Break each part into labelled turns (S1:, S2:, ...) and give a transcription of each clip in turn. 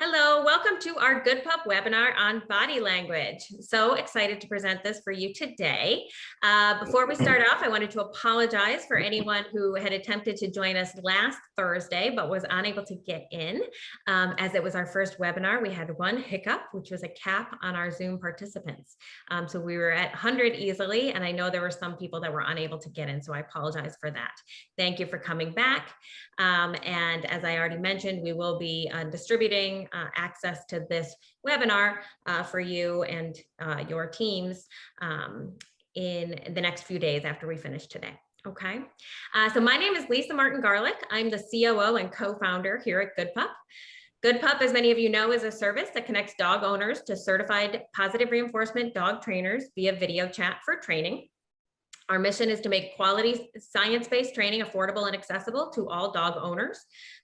S1: Hello, welcome to our Good Pup webinar on body language. So excited to present this for you today. Before we start off, I wanted to apologize for anyone who had attempted to join us last Thursday, but was unable to get in. As it was our first webinar, we had one hiccup, which was a cap on our Zoom participants. So we were at 100 easily, and I know there were some people that were unable to get in, so I apologize for that. Thank you for coming back. And as I already mentioned, we will be distributing access to this webinar for you and your teams in the next few days after we finish today. Okay, so my name is Lisa Martin Garlick. I'm the COO and co-founder here at Good Pup. Good Pup, as many of you know, is a service that connects dog owners to certified positive reinforcement dog trainers via video chat for training. Our mission is to make quality science-based training affordable and accessible to all dog owners.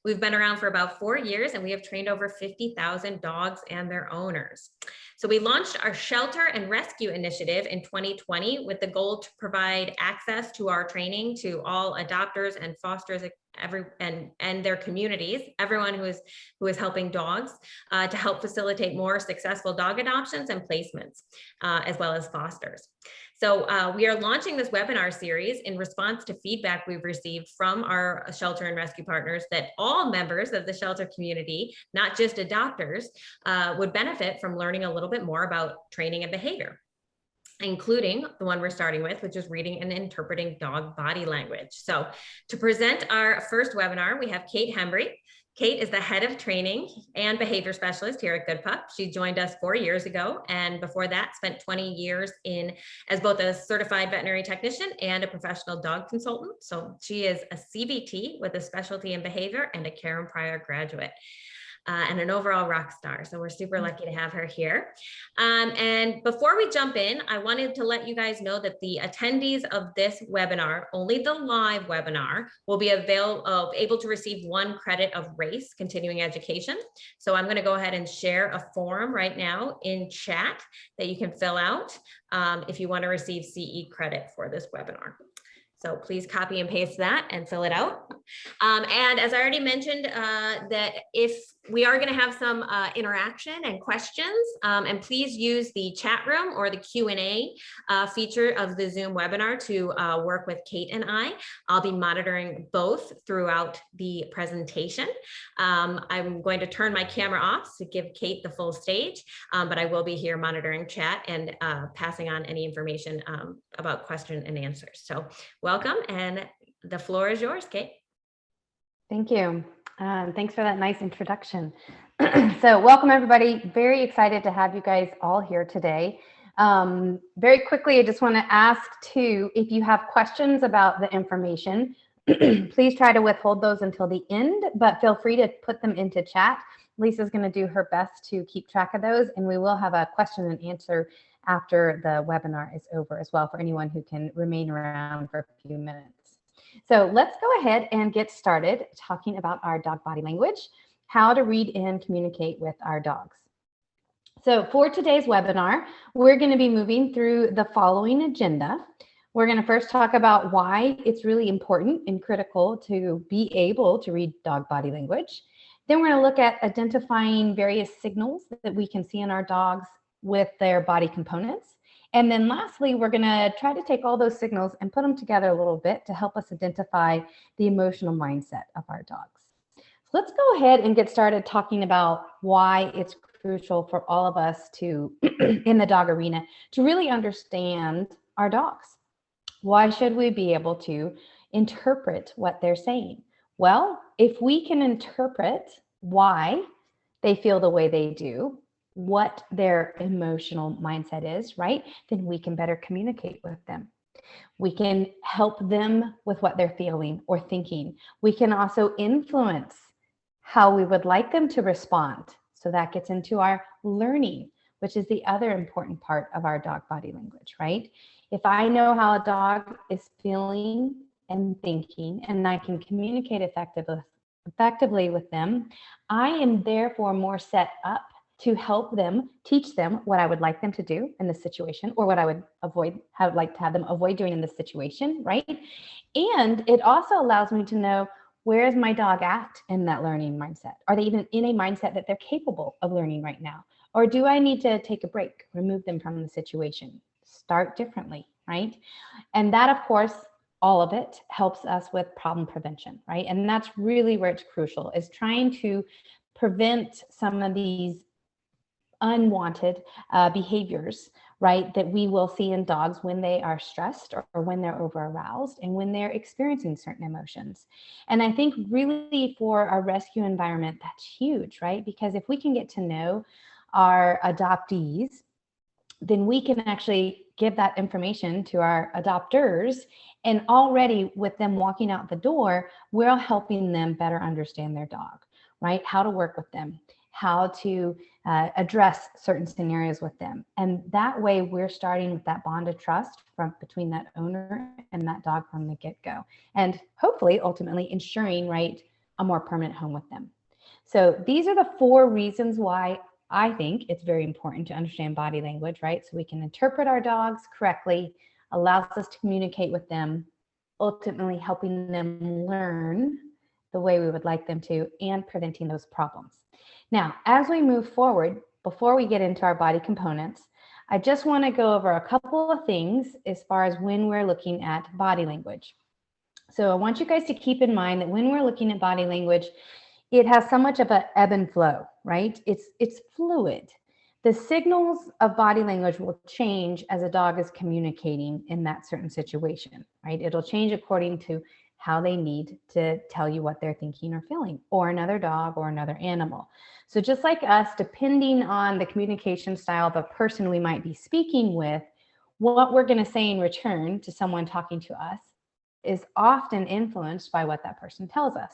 S1: We've been around for about 4 years and we have trained over 50,000 dogs and their owners. So we launched our shelter and rescue initiative in 2020 with the goal to provide access to our training to all adopters and fosters and their communities, everyone who is helping dogs, to help facilitate more successful dog adoptions and placements, as well as fosters. So we are launching this webinar series in response to feedback we've received from our shelter and rescue partners that all members of the shelter community, not just adopters, would benefit from learning a little bit more about training and behavior, including the one we're starting with, which is reading and interpreting dog body language. So to present our first webinar, we have Kate Hembry. Kate is the head of training and behavior specialist here at Good Pup. She joined us 4 years ago, and before that spent 20 years as both a certified veterinary technician and a professional dog consultant. So she is a CBT with a specialty in behavior and a Karen Pryor graduate. And an overall rock star. So we're super lucky to have her here. And before we jump in, I wanted to let you guys know that the attendees of this webinar, only the live webinar, will be able to receive 1 credit of RACE, continuing education. So I'm going to go ahead and share a form right now in chat that you can fill out if you want to receive CE credit for this webinar. So please copy and paste that and fill it out. And as I already mentioned, that if we are going to have some interaction and questions, and please use the chat room or the Q&A feature of the Zoom webinar to work with Kate and I. I'll be monitoring both throughout the presentation. I'm going to turn my camera off to give Kate the full stage, but I will be here monitoring chat and passing on any information about question and answers. So welcome, and the floor is yours, Kate.
S2: Thank you. Thanks for that nice introduction. So welcome, everybody. Very excited to have you guys all here today. Very quickly, I just want to ask too, if you have questions about the information, please try to withhold those until the end, but feel free to put them into chat. Lisa's going to do her best to keep track of those, and we will have a question and answer after the webinar is over as well for anyone who can remain around for a few minutes. So let's go ahead and get started talking about our dog body language, how to read and communicate with our dogs. So for today's webinar, we're going to be moving through the following agenda. We're going to first talk about why it's really important and critical to be able to read dog body language. Then we're going to look at identifying various signals that we can see in our dogs with their body components. And then lastly, we're going to try to take all those signals and put them together a little bit to help us identify the emotional mindset of our dogs. So let's go ahead and get started talking about why it's crucial for all of us to, in the dog arena, to really understand our dogs. Why should we be able to interpret what they're saying? Well, if we can interpret why they feel the way they do, what their emotional mindset is, right? Then we can better communicate with them. We can help them with what they're feeling or thinking. We can also influence how we would like them to respond. So that gets into our learning, which is the other important part of our dog body language, right? If I know how a dog is feeling and thinking, and I can communicate effectively with them, I am therefore more set up to help them, teach them what I would like them to do in this situation, or what I would like to have them avoid doing in this situation, right? And it also allows me to know where is my dog at in that learning mindset? Are they even in a mindset that they're capable of learning right now? Or do I need to take a break, remove them from the situation, start differently, right? And that, of course, all of it helps us with problem prevention, right? And that's really where it's crucial, is trying to prevent some of these unwanted behaviors, right, that we will see in dogs when they are stressed or when they're over aroused and when they're experiencing certain emotions. And I think really for our rescue environment, that's huge, right? Because if we can get to know our adoptees, then we can actually give that information to our adopters. And already with them walking out the door, we're helping them better understand their dog, right? How to work with them, how to address certain scenarios with them. And that way we're starting with that bond of trust between that owner and that dog from the get-go. And hopefully, ultimately ensuring, right, a more permanent home with them. So these are the 4 reasons why I think it's very important to understand body language, right? So we can interpret our dogs correctly, allows us to communicate with them, ultimately helping them learn the way we would like them to and preventing those problems. Now, as we move forward, before we get into our body components, I just want to go over a couple of things as far as when we're looking at body language. So I want you guys to keep in mind that when we're looking at body language, it has so much of an ebb and flow, right? It's fluid. The signals of body language will change as a dog is communicating in that certain situation, right? It'll change according to how they need to tell you what they're thinking or feeling, or another dog or another animal. So just like us, depending on the communication style of a person we might be speaking with, what we're going to say in return to someone talking to us is often influenced by what that person tells us.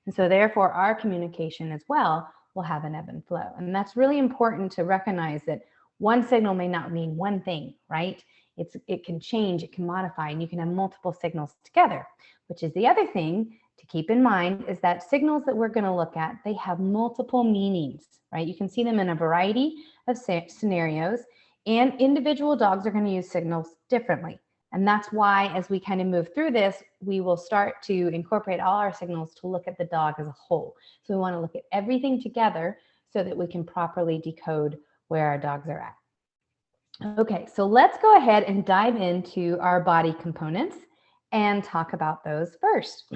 S2: And so therefore our communication as well will have an ebb and flow. And that's really important to recognize that one signal may not mean one thing, right? It can change, it can modify, and you can have multiple signals together, which is the other thing to keep in mind is that signals that we're going to look at, they have multiple meanings, right? You can see them in a variety of scenarios, and individual dogs are going to use signals differently. And that's why as we kind of move through this, we will start to incorporate all our signals to look at the dog as a whole. So we want to look at everything together so that we can properly decode where our dogs are at. Okay, so let's go ahead and dive into our body components and talk about those first.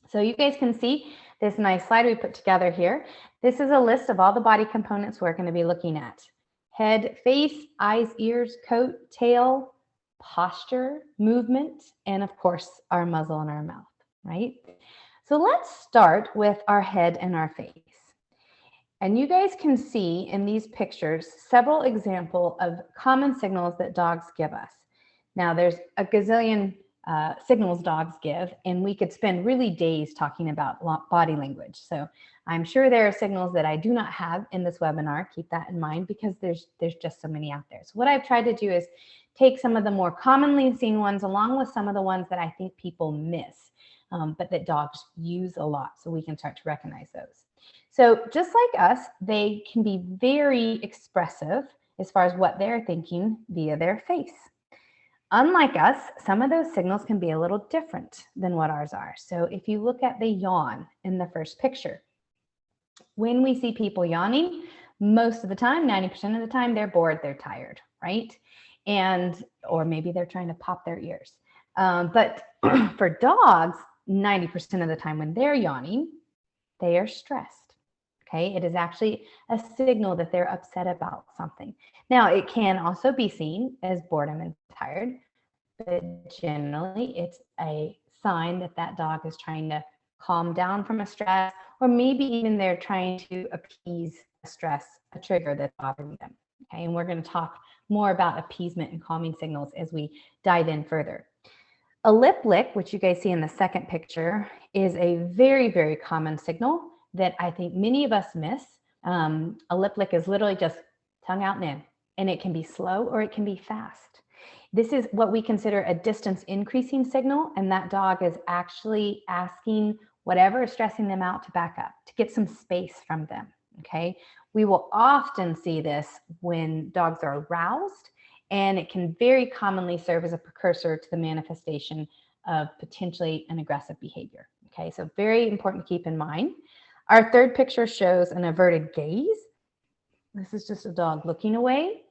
S2: So you guys can see this nice slide we put together here. This is a list of all the body components we're going to be looking at. Head, face, eyes, ears, coat, tail, posture, movement, and of course, our muzzle and our mouth, right? So let's start with our head and our face. And you guys can see in these pictures several examples of common signals that dogs give us. Now, there's a gazillion signals dogs give, and we could spend really days talking about body language. So I'm sure there are signals that I do not have in this webinar. Keep that in mind because there's just so many out there. So what I've tried to do is take some of the more commonly seen ones along with some of the ones that I think people miss, but that dogs use a lot, so we can start to recognize those. So just like us, they can be very expressive as far as what they're thinking via their face. Unlike us, some of those signals can be a little different than what ours are. So if you look at the yawn in the first picture, when we see people yawning, most of the time, 90% of the time, they're bored, they're tired, right? Or maybe they're trying to pop their ears. But for dogs, 90% of the time when they're yawning, they are stressed. Okay, it is actually a signal that they're upset about something. Now, it can also be seen as boredom and tired, but generally it's a sign that that dog is trying to calm down from a stress, or maybe even they're trying to appease a stress, a trigger that's bothering them. Okay, and we're going to talk more about appeasement and calming signals as we dive in further. A lip lick, which you guys see in the second picture, is a very, very common signal that I think many of us miss. A lip lick is literally just tongue out and in, and it can be slow or it can be fast. This is what we consider a distance increasing signal, and that dog is actually asking whatever is stressing them out to back up, to get some space from them, okay? We will often see this when dogs are aroused, and it can very commonly serve as a precursor to the manifestation of potentially an aggressive behavior, Okay, so very important to keep in mind. Our third picture shows an averted gaze. This is just a dog looking away.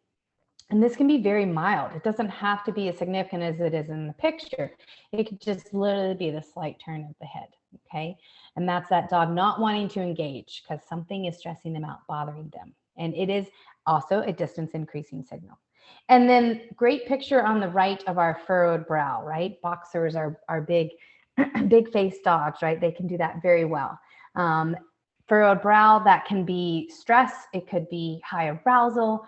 S2: And this can be very mild. It doesn't have to be as significant as it is in the picture. It could just literally be the slight turn of the head, okay? And that's that dog not wanting to engage because something is stressing them out, bothering them. And it is also a distance increasing signal. And then great picture on the right of our furrowed brow, right? Boxers are big, big face dogs, right? They can do that very well. Furrowed brow, that can be stress. It could be high arousal.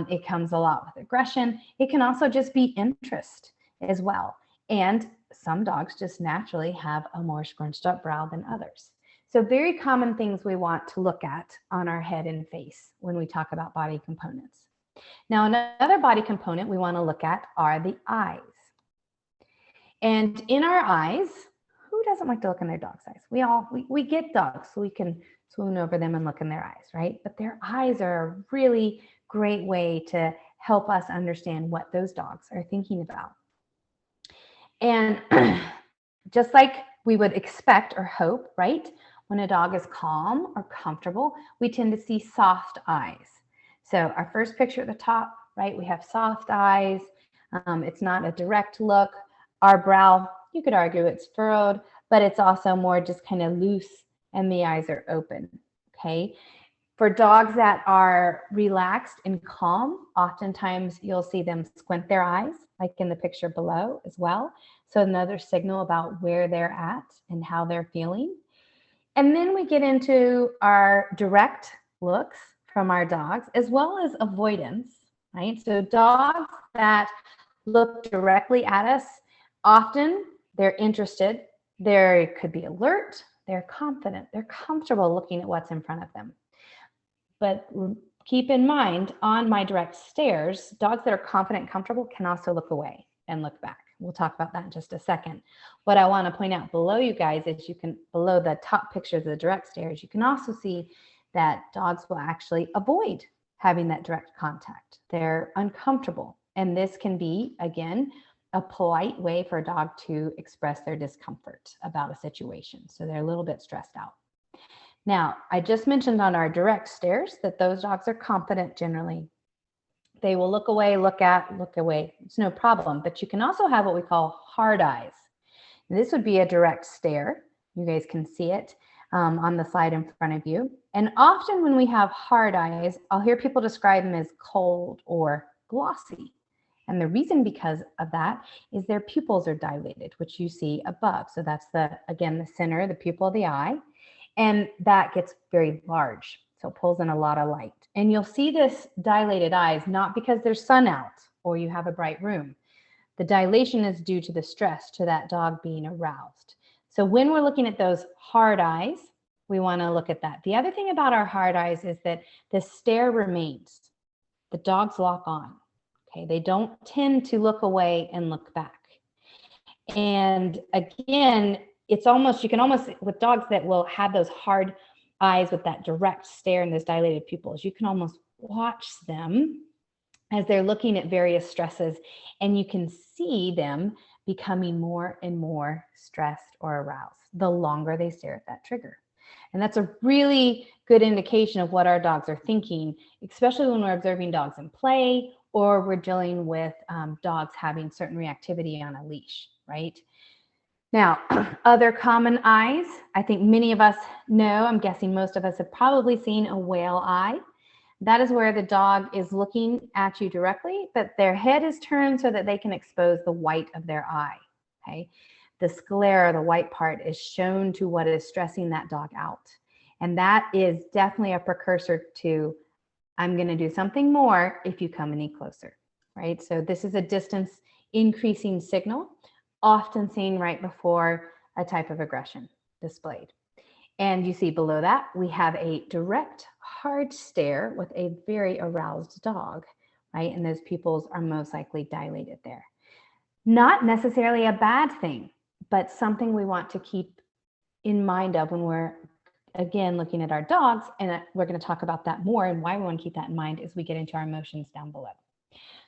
S2: It comes a lot with aggression. It can also just be interest as well. And some dogs just naturally have a more scrunched up brow than others. So very common things we want to look at on our head and face when we talk about body components. Now, another body component we want to look at are the eyes. And in our eyes, who doesn't like to look in their dog's eyes? We get dogs so we can swoon over them and look in their eyes, right? But their eyes are a really great way to help us understand what those dogs are thinking about. And just like we would expect or hope, right? When a dog is calm or comfortable, we tend to see soft eyes. So our first picture at the top, right? We have soft eyes. It's not a direct look. Our brow, you could argue it's furrowed, but it's also more just kind of loose and the eyes are open, okay? For dogs that are relaxed and calm, oftentimes you'll see them squint their eyes, like in the picture below as well. So another signal about where they're at and how they're feeling. And then we get into our direct looks from our dogs, as well as avoidance, right? So dogs that look directly at us, often they're interested, they could be alert, they're confident, they're comfortable looking at what's in front of them. But keep in mind, on my direct stares, dogs that are confident and comfortable can also look away and look back. We'll talk about that in just a second. What I want to point out below you guys is below the top picture of the direct stares, you can also see that dogs will actually avoid having that direct contact. They're uncomfortable. And this can be, again, a polite way for a dog to express their discomfort about a situation. So they're a little bit stressed out. Now, I just mentioned on our direct stares that those dogs are confident generally. They will look away, look away. It's no problem. But you can also have what we call hard eyes. This would be a direct stare. You guys can see it on the slide in front of you. And often when we have hard eyes, I'll hear people describe them as cold or glossy. And the reason because of that is their pupils are dilated, which you see above. So that's again, the center, the pupil of the eye. And that gets very large. So it pulls in a lot of light. And you'll see this dilated eyes, not because there's sun out or you have a bright room. The dilation is due to the stress to that dog being aroused. So when we're looking at those hard eyes, we want to look at that. The other thing about our hard eyes is that the stare remains. The dogs lock on. Okay, they don't tend to look away and look back. And again, you can almost, with dogs that will have those hard eyes with that direct stare and those dilated pupils, you can almost watch them as they're looking at various stresses, and you can see them becoming more and more stressed or aroused the longer they stare at that trigger. And that's a really good indication of what our dogs are thinking, especially when we're observing dogs in play or we're dealing with dogs having certain reactivity on a leash, right? Now, other common eyes, I think many of us know, I'm guessing most of us have probably seen a whale eye. That is where the dog is looking at you directly, but their head is turned so that they can expose the white of their eye, okay? The sclera, the white part, is shown to what is stressing that dog out. And that is definitely a precursor to, I'm going to do something more if you come any closer, right? So this is a distance increasing signal, often seen right before a type of aggression displayed. And you see below that, we have a direct, hard stare with a very aroused dog, right? And those pupils are most likely dilated there. Not necessarily a bad thing, but something we want to keep in mind of when we're, again, looking at our dogs. And we're going to talk about that more and why we want to keep that in mind as we get into our emotions down below.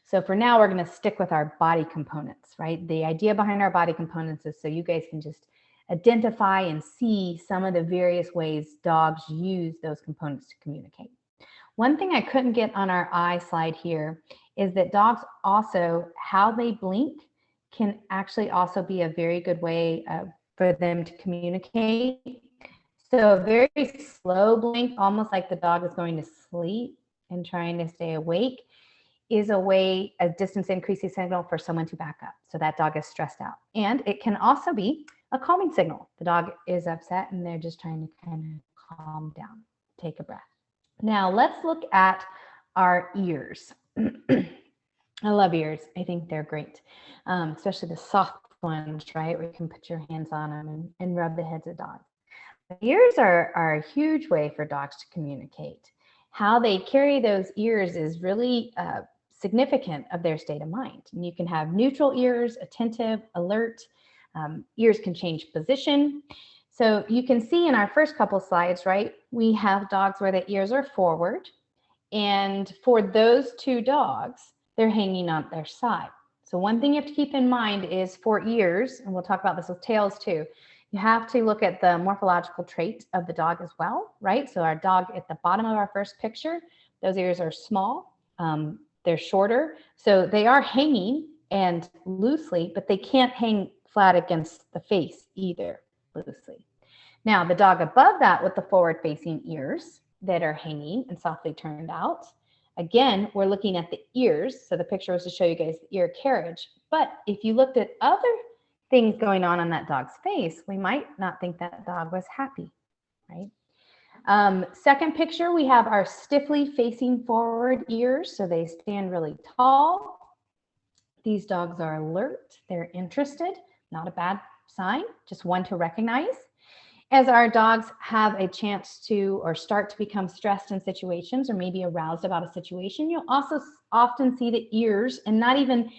S2: So for now, we're going to stick with our body components, right? The idea behind our body components is so you guys can just identify and see some of the various ways dogs use those components to communicate. One thing I couldn't get on our eye slide here is that dogs also, how they blink can actually also be a very good way for them to communicate. So a very slow blink, almost like the dog is going to sleep and trying to stay awake, is a distance increasing signal for someone to back up. So that dog is stressed out. And it can also be a calming signal. The dog is upset and they're just trying to kind of calm down, take a breath. Now let's look at our ears. I love ears. I think they're great, especially the soft ones, right? Where you can put your hands on them and rub the heads of dogs. Ears are a huge way for dogs to communicate. How they carry those ears is really significant of their state of mind. And you can have neutral ears, attentive, alert. Ears can change position. So you can see in our first couple slides, right, we have dogs where the ears are forward. And for those two dogs, they're hanging on their side. So one thing you have to keep in mind is for ears, and we'll talk about this with tails too, you have to look at the morphological trait of the dog as well, right? So our dog at the bottom of our first picture, those ears are small, they're shorter. So they are hanging and loosely, but they can't hang flat against the face either loosely. Now the dog above that with the forward facing ears that are hanging and softly turned out, again, we're looking at the ears. So the picture was to show you guys the ear carriage. But if you looked at other things going on that dog's face, we might not think that dog was happy, right? Second picture, we have our stiffly facing forward ears. So they stand really tall. These dogs are alert. They're interested. Not a bad sign, just one to recognize. As our dogs have a chance to or start to become stressed in situations or maybe aroused about a situation, you'll also often see the ears and not even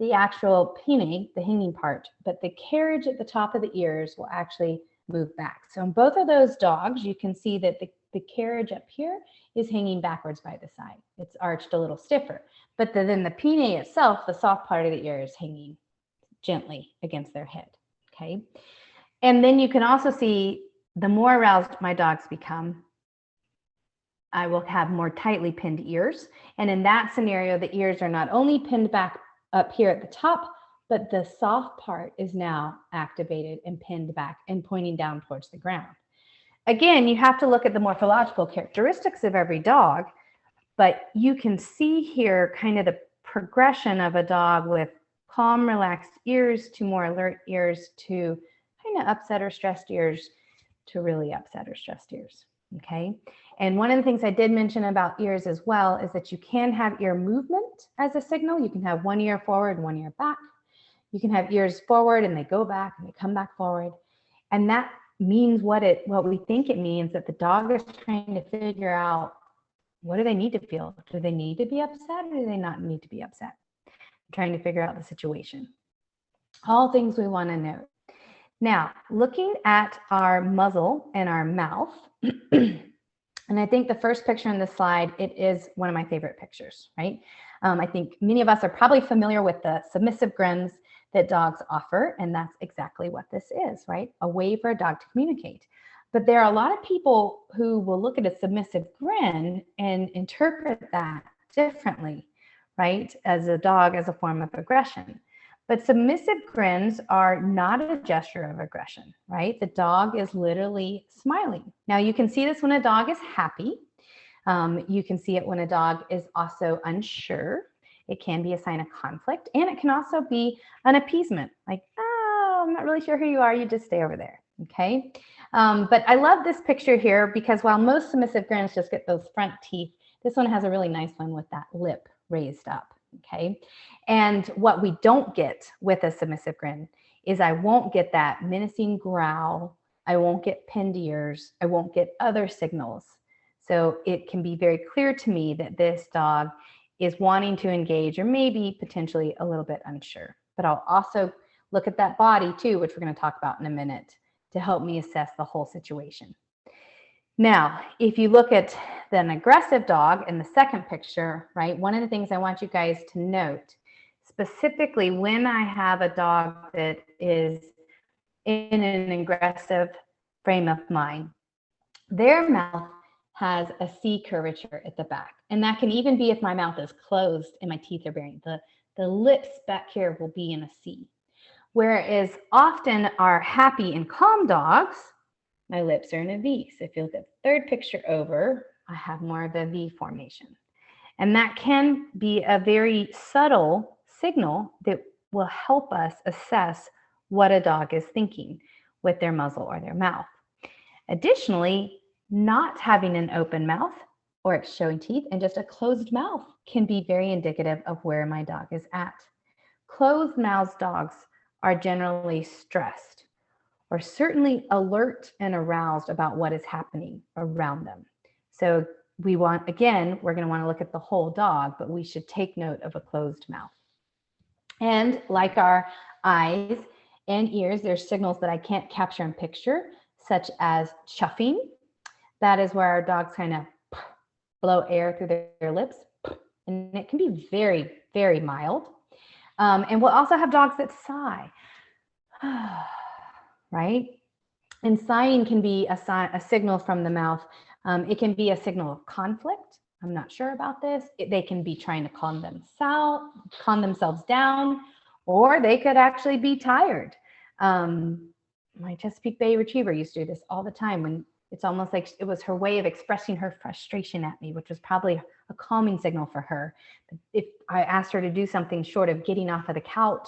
S2: the actual pinning, the hanging part, but the carriage at the top of the ears will actually move back. So in both of those dogs, you can see that the carriage up here is hanging backwards by the side. It's arched a little stiffer, but then the pinning itself, the soft part of the ear, is hanging gently against their head, okay? And then you can also see the more aroused my dogs become, I will have more tightly pinned ears. And in that scenario, the ears are not only pinned back up here at the top, but the soft part is now activated and pinned back and pointing down towards the ground. Again, you have to look at the morphological characteristics of every dog, but you can see here kind of the progression of a dog with calm, relaxed ears to more alert ears to kind of upset or stressed ears to really upset or stressed ears, okay? And one of the things I did mention about ears as well is that you can have ear movement as a signal. You can have one ear forward and one ear back. You can have ears forward and they go back and they come back forward. And that means what we think it means, that the dog is trying to figure out, what do they need to feel? Do they need to be upset or do they not need to be upset? Trying to figure out the situation. All things we want to know. Now, looking at our muzzle and our mouth, and I think the first picture in this slide, it is one of my favorite pictures, right? I think many of us are probably familiar with the submissive grins that dogs offer, and that's exactly what this is, right? A way for a dog to communicate. But there are a lot of people who will look at a submissive grin and interpret that differently, right? As a dog as a form of aggression. But submissive grins are not a gesture of aggression, right? The dog is literally smiling. Now you can see this when a dog is happy. You can see it when a dog is also unsure. It can be a sign of conflict, and it can also be an appeasement, like, oh, I'm not really sure who you are, you just stay over there, okay? But I love this picture here because while most submissive grins just get those front teeth, this one has a really nice one with that lip raised up. Okay. And what we don't get with a submissive grin is I won't get that menacing growl. I won't get pinned ears. I won't get other signals. So it can be very clear to me that this dog is wanting to engage or maybe potentially a little bit unsure. But I'll also look at that body too, which we're going to talk about in a minute, to help me assess the whole situation. Now, if you look at an aggressive dog in the second picture, right, one of the things I want you guys to note, specifically when I have a dog that is in an aggressive frame of mind. Their mouth has a C curvature at the back. And that can even be if my mouth is closed and my teeth are baring. The lips back here will be in a C. Whereas often our happy and calm dogs, my lips are in a V. So if you look at the third picture over, I have more of a V formation. And that can be a very subtle signal that will help us assess what a dog is thinking with their muzzle or their mouth. Additionally, not having an open mouth or it's showing teeth and just a closed mouth can be very indicative of where my dog is at. Closed mouthed dogs are generally stressed or certainly alert and aroused about what is happening around them. So we're going to want to look at the whole dog, but we should take note of a closed mouth. And like our eyes and ears, there's signals that I can't capture in picture, such as chuffing. That is where our dogs kind of blow air through their lips, and it can be very, very mild. And we'll also have dogs that sigh, right? And sighing can be a signal from the mouth. It can be a signal of conflict. I'm not sure about this. They can be trying to calm themselves down, or they could actually be tired. My Chesapeake Bay Retriever used to do this all the time when it's almost like it was her way of expressing her frustration at me, which was probably a calming signal for her. If I asked her to do something short of getting off of the couch,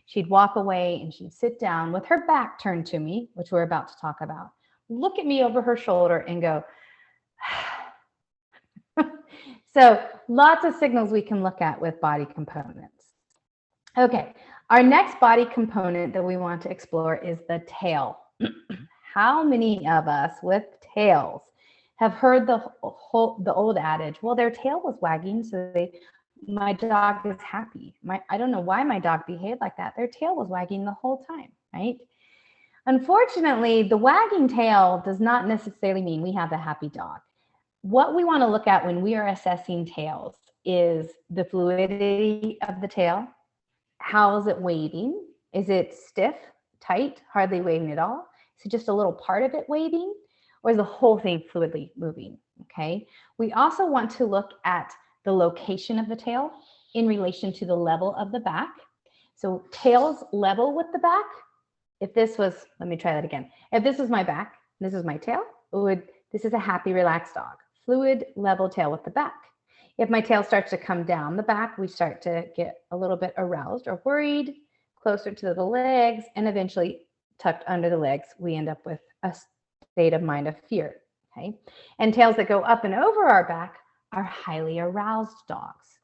S2: she'd walk away and she'd sit down with her back turned to me, which we're about to talk about, look at me over her shoulder and go, so lots of signals we can look at with body components. Okay, our next body component that we want to explore is the tail. How many of us with tails have heard the old adage, well, their tail was wagging, so my dog is happy. I don't know why my dog behaved like that. Their tail was wagging the whole time, right? Unfortunately, the wagging tail does not necessarily mean we have a happy dog. What we want to look at when we are assessing tails is the fluidity of the tail. How is it waving? Is it stiff, tight, hardly waving at all? Is it just a little part of it waving? Or is the whole thing fluidly moving? Okay. We also want to look at the location of the tail in relation to the level of the back. So tails level with the back. If this was, let me try that again. If this was my back, this is my tail, this is a happy, relaxed dog. Fluid, level tail with the back. If my tail starts to come down the back, we start to get a little bit aroused or worried, closer to the legs, and eventually tucked under the legs, we end up with a state of mind of fear, okay? And tails that go up and over our back are highly aroused dogs.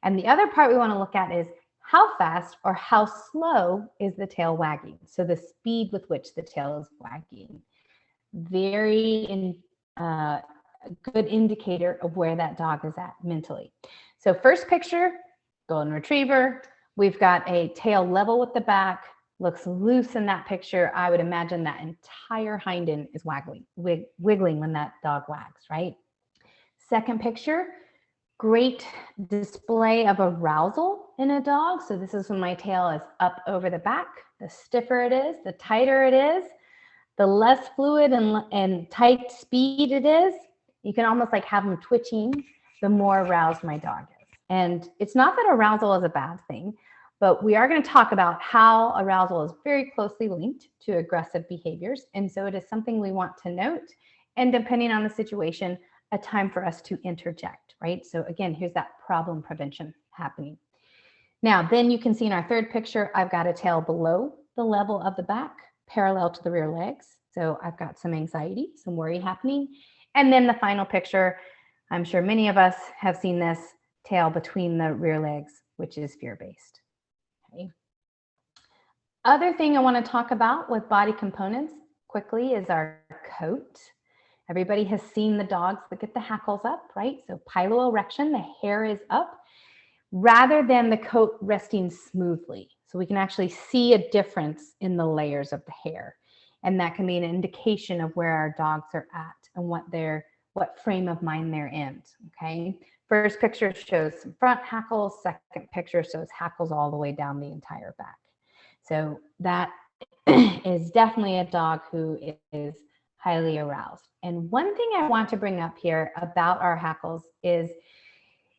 S2: And the other part we want to look at is how fast or how slow is the tail wagging? So the speed with which the tail is wagging. Very good indicator of where that dog is at mentally. So first picture, golden retriever. We've got a tail level with the back, looks loose in that picture. I would imagine that entire hind end is wiggling when that dog wags, right? Second picture, great display of arousal in a dog. So this is when my tail is up over the back. The stiffer it is, the tighter it is, the less fluid and tight speed it is. You can almost like have them twitching, the more aroused my dog is. And it's not that arousal is a bad thing, but we are going to talk about how arousal is very closely linked to aggressive behaviors. And so it is something we want to note. And depending on the situation, a time for us to interject, right? So again, here's that problem prevention happening. Now, then you can see in our third picture, I've got a tail below the level of the back, parallel to the rear legs. So I've got some anxiety, some worry happening. And then the final picture, I'm sure many of us have seen this, tail between the rear legs, which is fear-based. Okay. Other thing I want to talk about with body components quickly is our coat. Everybody has seen the dogs that get the hackles up, right? So piloerection, the hair is up, rather than the coat resting smoothly. So we can actually see a difference in the layers of the hair. And that can be an indication of where our dogs are at and what frame of mind they're in, okay? First picture shows some front hackles, second picture shows hackles all the way down the entire back. So that is definitely a dog who is highly aroused. And one thing I want to bring up here about our hackles is,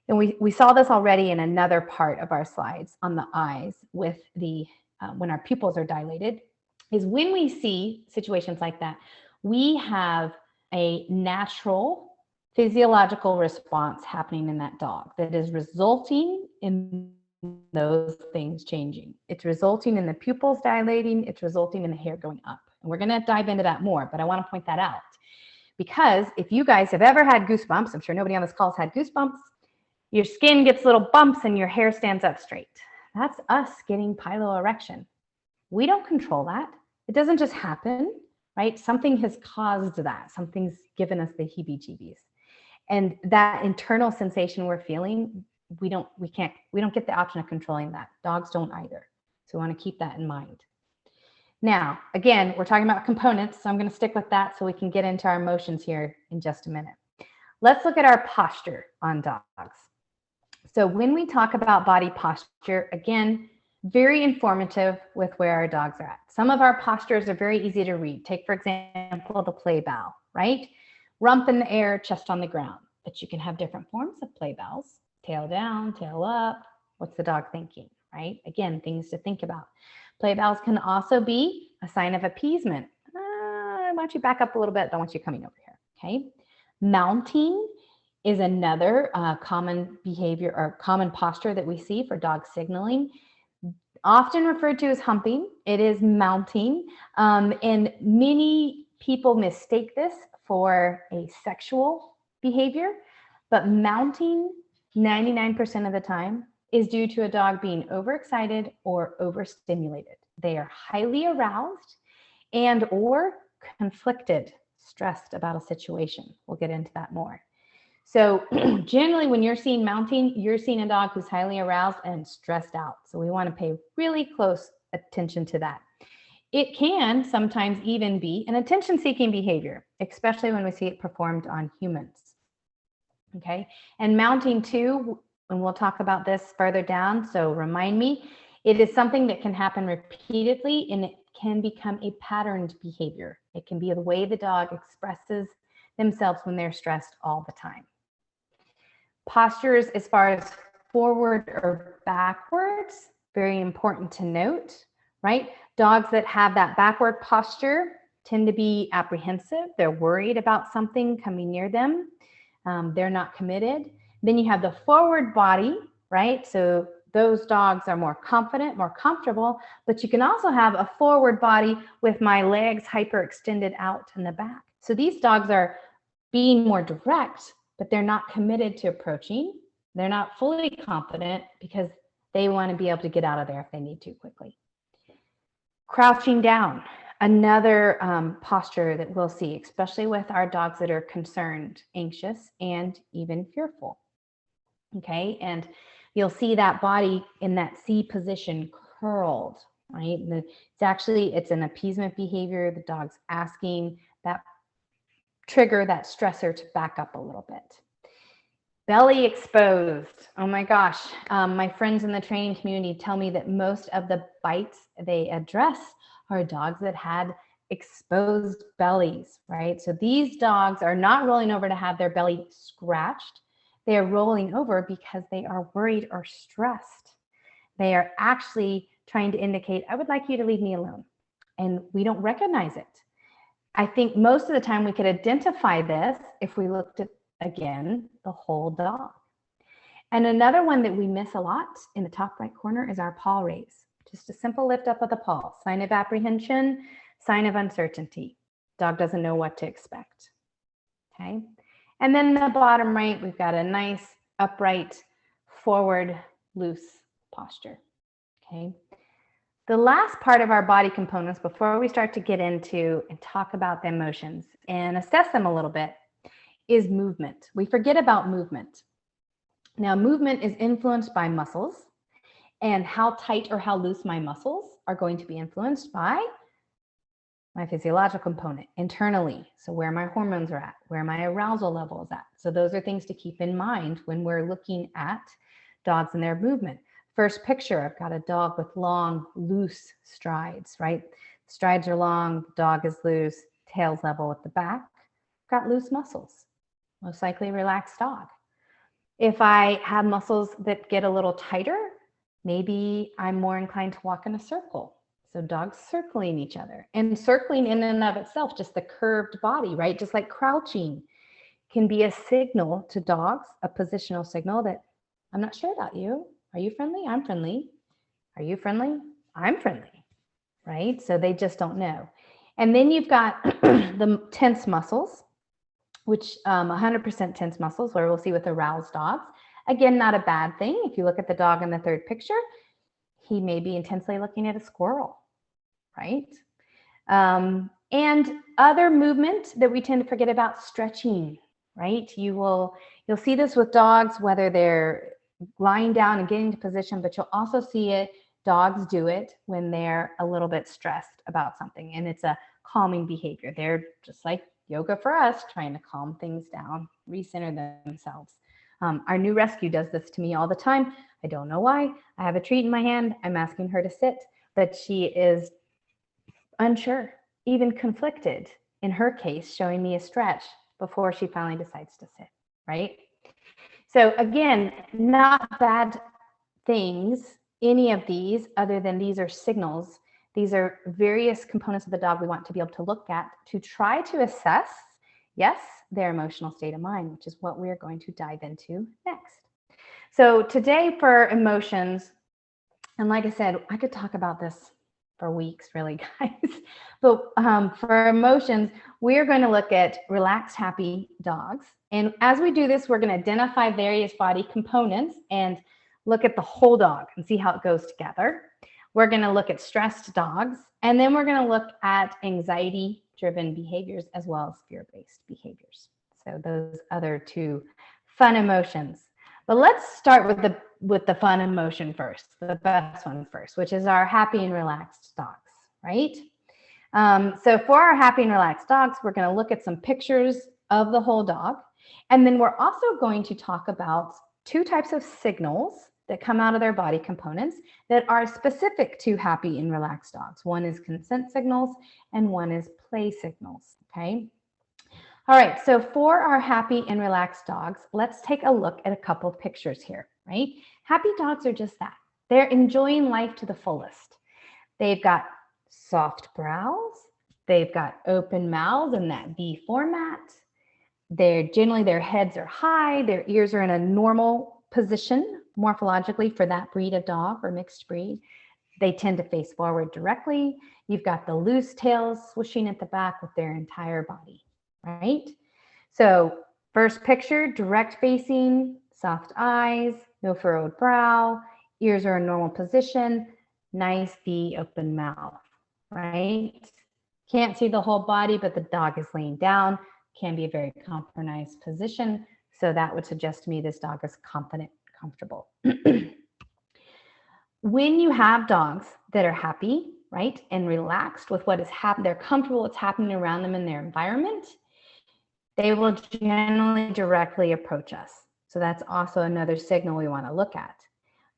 S2: and we saw this already in another part of our slides on the eyes with the, when our pupils are dilated, is when we see situations like that, we have a natural physiological response happening in that dog that is resulting in those things changing. It's resulting in the pupils dilating, it's resulting in the hair going up. And we're gonna dive into that more, but I wanna point that out. Because if you guys have ever had goosebumps, I'm sure nobody on this call has had goosebumps, your skin gets little bumps and your hair stands up straight. That's us getting piloerection. We don't control that. It doesn't just happen, right? Something has caused that. Something's given us the heebie-jeebies. And that internal sensation we're feeling, we don't get the option of controlling that. Dogs don't either. So we want to keep that in mind. Now, again, we're talking about components, so I'm going to stick with that so we can get into our emotions here in just a minute. Let's look at our posture on dogs. So when we talk about body posture, again, very informative with where our dogs are at. Some of our postures are very easy to read. Take, for example, the play bow, right? Rump in the air, chest on the ground. But you can have different forms of play bows. Tail down, tail up. What's the dog thinking, right? Again, things to think about. Play bows can also be a sign of appeasement. I want you back up a little bit. I don't want you coming over here, okay? Mounting is another common behavior or common posture that we see for dog signaling. Often referred to as humping, it is mounting. And many people mistake this for a sexual behavior, but mounting 99% of the time is due to a dog being overexcited or overstimulated. They are highly aroused and or conflicted, stressed about a situation. We'll get into that more. So generally when you're seeing mounting, you're seeing a dog who's highly aroused and stressed out. So we want to pay really close attention to that. It can sometimes even be an attention-seeking behavior, especially when we see it performed on humans. Okay, and mounting too, and we'll talk about this further down, so remind me, it is something that can happen repeatedly and it can become a patterned behavior. It can be the way the dog expresses themselves when they're stressed all the time. Postures as far as forward or backwards, very important to note, right? Dogs that have that backward posture tend to be apprehensive. They're worried about something coming near them. They're not committed. Then you have the forward body, right? So those dogs are more confident, more comfortable, but you can also have a forward body with my legs hyperextended out in the back. So these dogs are being more direct, but they're not committed to approaching. They're not fully confident because they want to be able to get out of there if they need to quickly. Crouching down, another posture that we'll see, especially with our dogs that are concerned, anxious, and even fearful. Okay, and you'll see that body in that C position curled, right? And it's an appeasement behavior. The dog's asking that trigger, that stressor to back up a little bit. Belly exposed. Oh my gosh. My friends in the training community tell me that most of the bites they address are dogs that had exposed bellies, right? So these dogs are not rolling over to have their belly scratched. They are rolling over because they are worried or stressed. They are actually trying to indicate, I would like you to leave me alone. And we don't recognize it. I think most of the time we could identify this if we looked at, again, the whole dog. And another one that we miss a lot in the top right corner is our paw raise. Just a simple lift up of the paw, sign of apprehension, sign of uncertainty. Dog doesn't know what to expect, okay? And then the bottom right, we've got a nice upright, forward, loose posture, okay? The last part of our body components before we start to get into and talk about the emotions and assess them a little bit is movement. We forget about movement. Now, movement is influenced by muscles, and how tight or how loose my muscles are going to be influenced by my physiological component internally. So where my hormones are at, where my arousal level is at. So those are things to keep in mind when we're looking at dogs and their movement. First picture, I've got a dog with long, loose strides, right? Strides are long, dog is loose, tail's level at the back. Got loose muscles, most likely a relaxed dog. If I have muscles that get a little tighter, maybe I'm more inclined to walk in a circle. So dogs circling each other, and circling in and of itself, just the curved body, right? Just like crouching can be a signal to dogs, a positional signal that I'm not sure about you. Are you friendly? I'm friendly. Are you friendly? I'm friendly, right? So they just don't know. And then you've got the tense muscles, which 100% tense muscles, where we'll see with aroused dogs. Again, not a bad thing. If you look at the dog in the third picture, he may be intensely looking at a squirrel, right? And other movement that we tend to forget about, stretching, right? You'll see this with dogs, whether they're lying down and getting to position, but you'll also see it, dogs do it when they're a little bit stressed about something, and it's a calming behavior. They're just like yoga for us, trying to calm things down, recenter themselves. Our new rescue does this to me all the time. I don't know why. I have a treat in my hand. I'm asking her to sit, but she is unsure, even conflicted in her case, showing me a stretch before she finally decides to sit, right? So again, not bad things, any of these, other than these are signals. These are various components of the dog we want to be able to look at to try to assess, yes, their emotional state of mind, which is what we're going to dive into next. So today for emotions, and like I said, I could talk about this for weeks, really, guys. But for emotions, we're going to look at relaxed, happy dogs. And as we do this, we're going to identify various body components and look at the whole dog and see how it goes together. We're going to look at stressed dogs, and then we're going to look at anxiety-driven behaviors as well as fear-based behaviors. So those other two fun emotions. But let's start with the fun emotion first, the best one first, which is our happy and relaxed dogs, right? So for our happy and relaxed dogs, we're going to look at some pictures of the whole dog. And then we're also going to talk about two types of signals that come out of their body components that are specific to happy and relaxed dogs. One is consent signals and one is play signals, okay? All right, so for our happy and relaxed dogs, let's take a look at a couple of pictures here, right? Happy dogs are just that. They're enjoying life to the fullest. They've got soft brows. They've got open mouths in that V format. Generally, their heads are high. Their ears are in a normal position morphologically for that breed of dog or mixed breed. They tend to face forward directly. You've got the loose tails swooshing at the back with their entire body, right? So first picture, direct facing, soft eyes, no furrowed brow, ears are in normal position, nice V open mouth, right? Can't see the whole body, but the dog is laying down, can be a very compromised position. So that would suggest to me this dog is confident, comfortable. When you have dogs that are happy, right, and relaxed with what is happening, they're comfortable with what's happening around them in their environment, they will generally directly approach us. So that's also another signal we want to look at.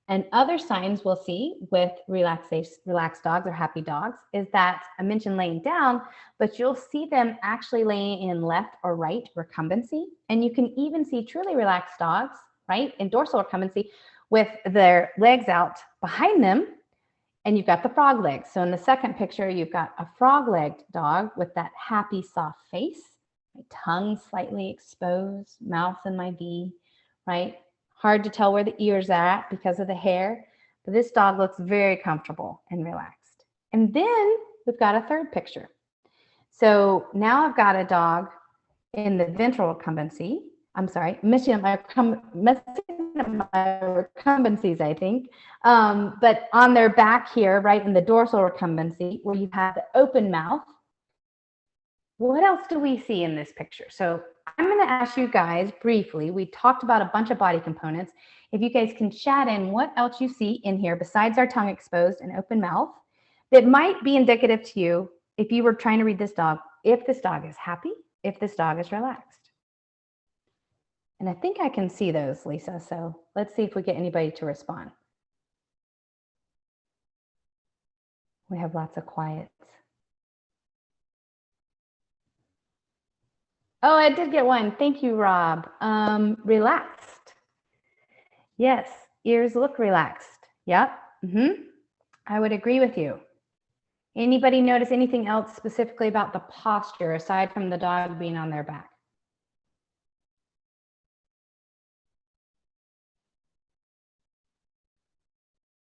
S2: And other signs we'll see with relaxed dogs or happy dogs is that I mentioned laying down, but you'll see them actually laying in left or right recumbency. And you can even see truly relaxed dogs, right, in dorsal recumbency with their legs out behind them. And you've got the frog legs. So in the second picture, you've got a frog-legged dog with that happy, soft face, my tongue slightly exposed, mouth in my V, right? Hard to tell where the ears are at because of the hair, but this dog looks very comfortable and relaxed. And then we've got a third picture. So now I've got a dog in the ventral recumbency. I'm sorry, messing up my recumbencies, I think. But on their back here, right in the dorsal recumbency, where you have the open mouth. What else do we see in this picture? So I'm going to ask you guys briefly. We talked about a bunch of body components. If you guys can chat in what else you see in here besides our tongue exposed and open mouth that might be indicative to you if you were trying to read this dog, if this dog is happy, if this dog is relaxed. And I think I can see those, Lisa. So let's see if we get anybody to respond. We have lots of quiets. Oh, I did get one. Thank you, Rob. Relaxed. Yes, ears look relaxed. Yep. I would agree with you. Anybody notice anything else specifically about the posture aside from the dog being on their back?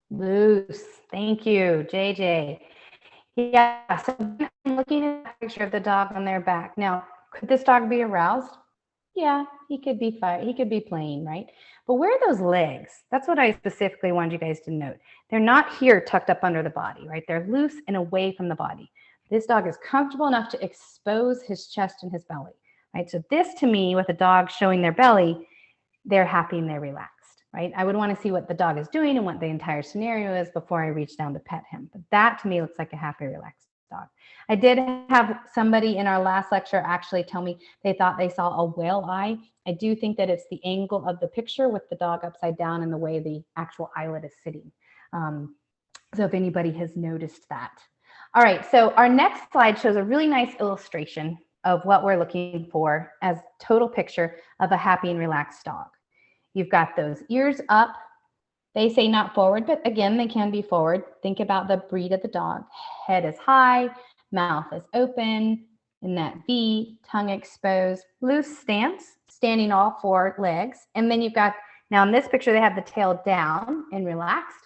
S2: Loose. Thank you, JJ. Yeah, so I'm looking at a picture of the dog on their back. Now, could this dog be aroused? Yeah, he could be fine. He could be playing, right? But where are those legs? That's what I specifically wanted you guys to note. They're not here tucked up under the body, right? They're loose and away from the body. This dog is comfortable enough to expose his chest and his belly, right? So this to me, with a dog showing their belly, they're happy and they're relaxed, right? I would want to see what the dog is doing and what the entire scenario is before I reach down to pet him. But that to me looks like a happy, relaxed dog. I did have somebody in our last lecture actually tell me they thought they saw a whale eye. I do think that it's the angle of the picture with the dog upside down and the way the actual eyelid is sitting. So if anybody has noticed that. All right, so our next slide shows a really nice illustration of what we're looking for as total picture of a happy and relaxed dog. You've got those ears up. They say not forward, but again, they can be forward. Think about the breed of the dog. Head is high, mouth is open, in that V, tongue exposed, loose stance, standing all four legs. And then you've got, now in this picture, they have the tail down and relaxed.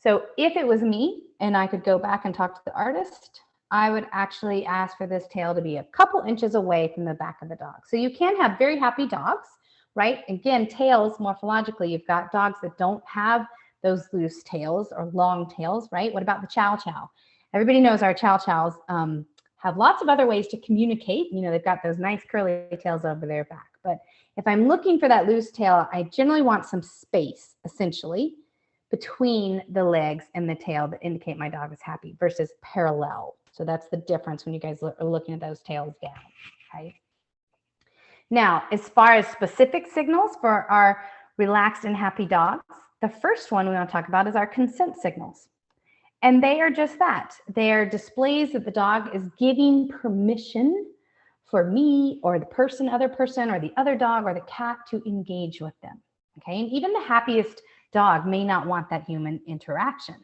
S2: So if it was me and I could go back and talk to the artist, I would actually ask for this tail to be a couple inches away from the back of the dog. So you can have very happy dogs, right? Again, tails, morphologically, you've got dogs that don't have those loose tails or long tails, right? What about the chow chow? Everybody knows our chow chows have lots of other ways to communicate. You know, they've got those nice curly tails over their back. But if I'm looking for that loose tail, I generally want some space, essentially, between the legs and the tail that indicate my dog is happy versus parallel. So that's the difference when you guys are looking at those tails down, okay? Now, as far as specific signals for our relaxed and happy dogs, the first one we want to talk about is our consent signals. And they are just that. They are displays that the dog is giving permission for me or the person, other person, or the other dog or the cat to engage with them, okay? And even the happiest dog may not want that human interaction.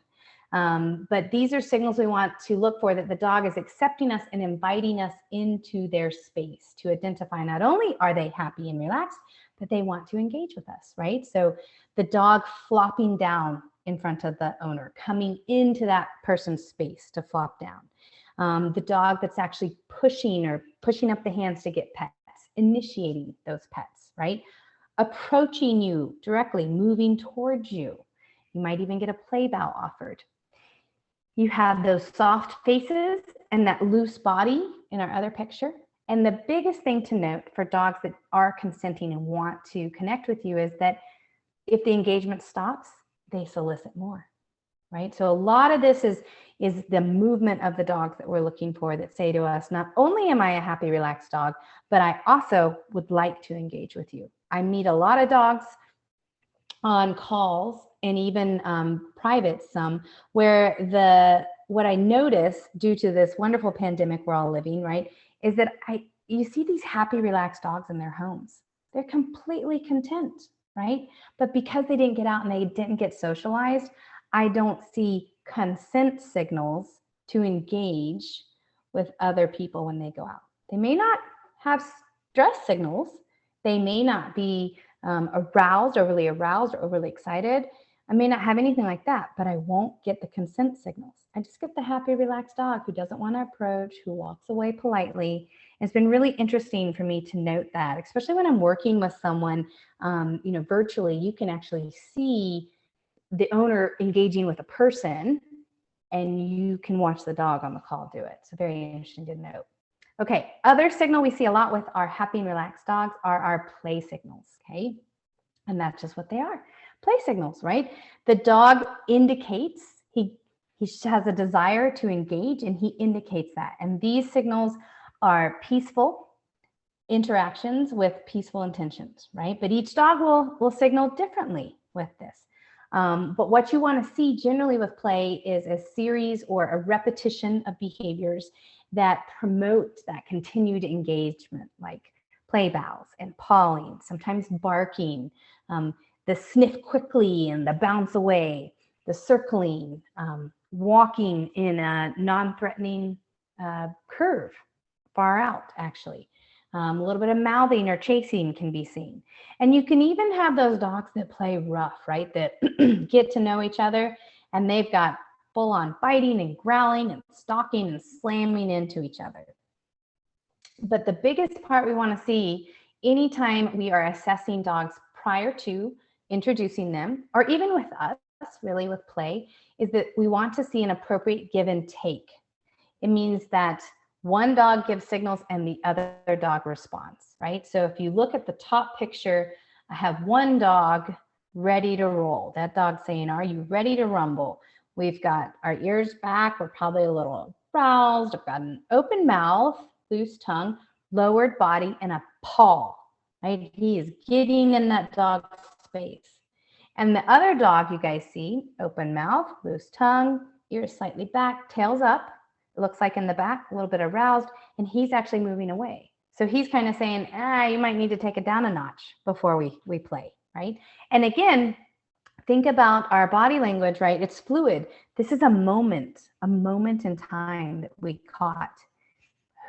S2: But these are signals we want to look for, that the dog is accepting us and inviting us into their space to identify not only are they happy and relaxed, but they want to engage with us, right? So the dog flopping down in front of the owner, coming into that person's space to flop down. The dog that's actually pushing up the hands to get pets, initiating those pets, right? Approaching you directly, moving towards you. You might even get a play bow offered. You have those soft faces and that loose body in our other picture. And the biggest thing to note for dogs that are consenting and want to connect with you is that if the engagement stops, they solicit more, right? So a lot of this is the movement of the dogs that we're looking for that say to us, not only am I a happy, relaxed dog, but I also would like to engage with you. I meet a lot of dogs on calls and even private some, where what I notice due to this wonderful pandemic we're all living, right, is that you see these happy, relaxed dogs in their homes. They're completely content, right? But because they didn't get out and they didn't get socialized, I don't see consent signals to engage with other people when they go out. They may not have stress signals. They may not be overly aroused or overly excited. I may not have anything like that, but I won't get the consent signals. I just get the happy, relaxed dog who doesn't want to approach, who walks away politely. It's been really interesting for me to note that, especially when I'm working with someone, virtually. You can actually see the owner engaging with a person, and you can watch the dog on the call do it. So very interesting to note. Okay, other signal we see a lot with our happy and relaxed dogs are our play signals, okay? And that's just what they are, play signals, right? The dog indicates he has a desire to engage, and he indicates that. And these signals are peaceful interactions with peaceful intentions, right? But each dog will signal differently with this. But what you want to see generally with play is a series or a repetition of behaviors that promote that continued engagement, like play bows and pawing, sometimes barking, the sniff quickly and the bounce away, the circling, walking in a non-threatening curve, far out actually. A little bit of mouthing or chasing can be seen. And you can even have those dogs that play rough, right? That get to know each other, and they've got full on biting and growling and stalking and slamming into each other. But the biggest part we want to see anytime we are assessing dogs prior to introducing them, or even with us, really with play, is that we want to see an appropriate give and take. It means that one dog gives signals and the other dog responds, right? So if you look at the top picture, I have one dog ready to roll. That dog saying, are you ready to rumble? We've got our ears back. We're probably a little roused. I've got an open mouth, loose tongue, lowered body, and a paw, right? He is getting in that dog's space. And the other dog you guys see, open mouth, loose tongue, ears slightly back, tails up. It looks like in the back, a little bit aroused, and he's actually moving away. So he's kind of saying, you might need to take it down a notch before we play, right? And again, think about our body language, right? It's fluid. This is a moment in time that we caught.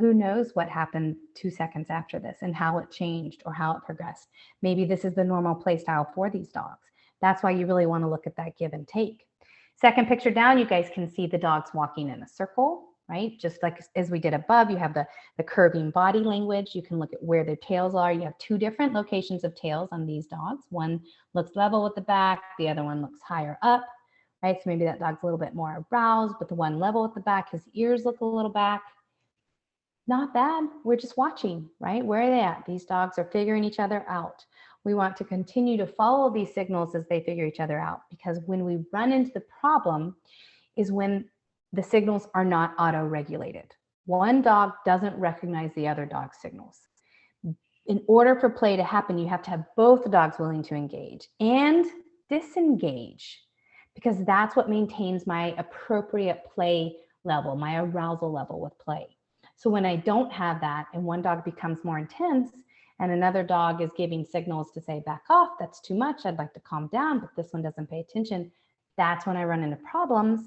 S2: Who knows what happened 2 seconds after this and how it changed or how it progressed. Maybe this is the normal play style for these dogs. That's why you really want to look at that give and take. Second picture down, you guys can see the dogs walking in a circle, right? Just like as we did above, you have the curving body language. You can look at where their tails are. You have 2 different locations of tails on these dogs. One looks level with the back, the other one looks higher up, right? So maybe that dog's a little bit more aroused, but the one level with the back, his ears look a little back. Not bad. We're just watching, right? Where are they at? These dogs are figuring each other out. We want to continue to follow these signals as they figure each other out, because when we run into the problem is when the signals are not auto-regulated. One dog doesn't recognize the other dog's signals. In order for play to happen, you have to have both dogs willing to engage and disengage, because that's what maintains my appropriate play level, my arousal level with play. So when I don't have that and one dog becomes more intense and another dog is giving signals to say, back off, that's too much, I'd like to calm down, but this one doesn't pay attention, that's when I run into problems.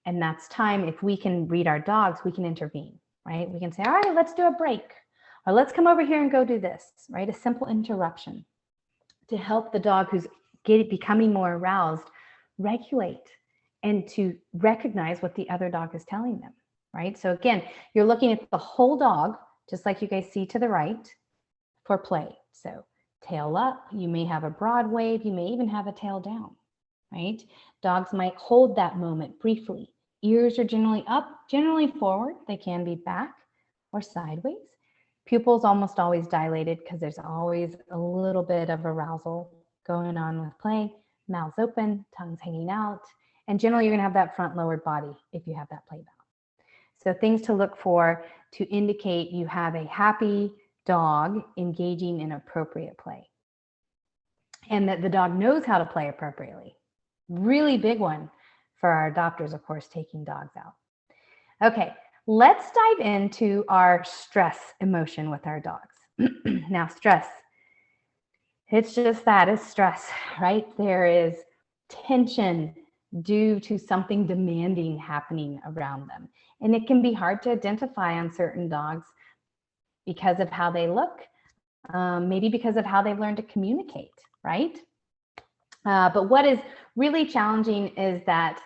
S2: And that's time, if we can read our dogs, we can intervene, right? We can say, all right, let's do a break, or let's come over here and go do this, right? A simple interruption to help the dog who's becoming more aroused regulate and to recognize what the other dog is telling them, right? So again, you're looking at the whole dog, just like you guys see to the right for play. So tail up, you may have a broad wave, you may even have a tail down, right? Dogs might hold that moment briefly. Ears are generally up, generally forward. They can be back or sideways. Pupils almost always dilated because there's always a little bit of arousal going on with play. Mouths open, tongues hanging out. And generally you're gonna have that front lowered body if you have that play bow. So things to look for to indicate you have a happy dog engaging in appropriate play. And that the dog knows how to play appropriately. Really big one for our adopters, of course, taking dogs out. Okay, let's dive into our stress emotion with our dogs. Now, stress, it's just that, it's stress, right? There is tension due to something demanding happening around them. And it can be hard to identify on certain dogs because of how they look, maybe because of how they've learned to communicate, right? But what is really challenging is that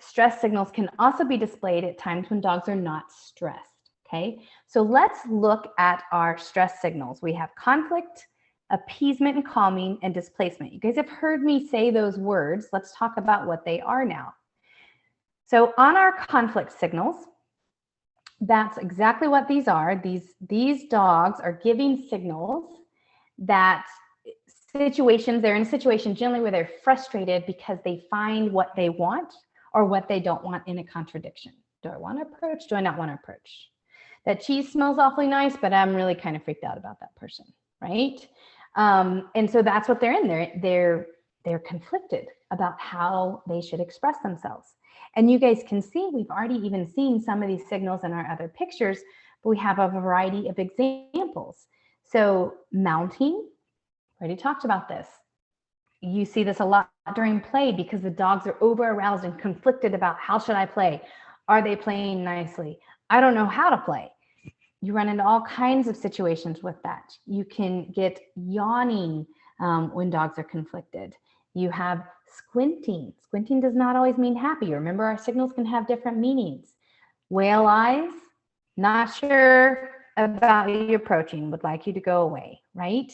S2: stress signals can also be displayed at times when dogs are not stressed, okay? So let's look at our stress signals. We have conflict, appeasement and calming, and displacement. You guys have heard me say those words. Let's talk about what they are now. So on our conflict signals, that's exactly what these are. These dogs are giving signals that they're in a situation generally where they're frustrated because they find what they want or what they don't want in a contradiction. Do I want to approach? Do I not want to approach? That cheese smells awfully nice, but I'm really kind of freaked out about that person, right? And so that's what they're in. they're conflicted about how they should express themselves. And you guys can see, we've already even seen some of these signals in our other pictures, but we have a variety of examples. So mounting, already talked about this. You see this a lot during play because the dogs are over aroused and conflicted about how should I play? Are they playing nicely? I don't know how to play. You run into all kinds of situations with that. You can get yawning when dogs are conflicted. You have squinting. Squinting does not always mean happy. Remember, our signals can have different meanings. Whale eyes, not sure about you approaching, would like you to go away, right?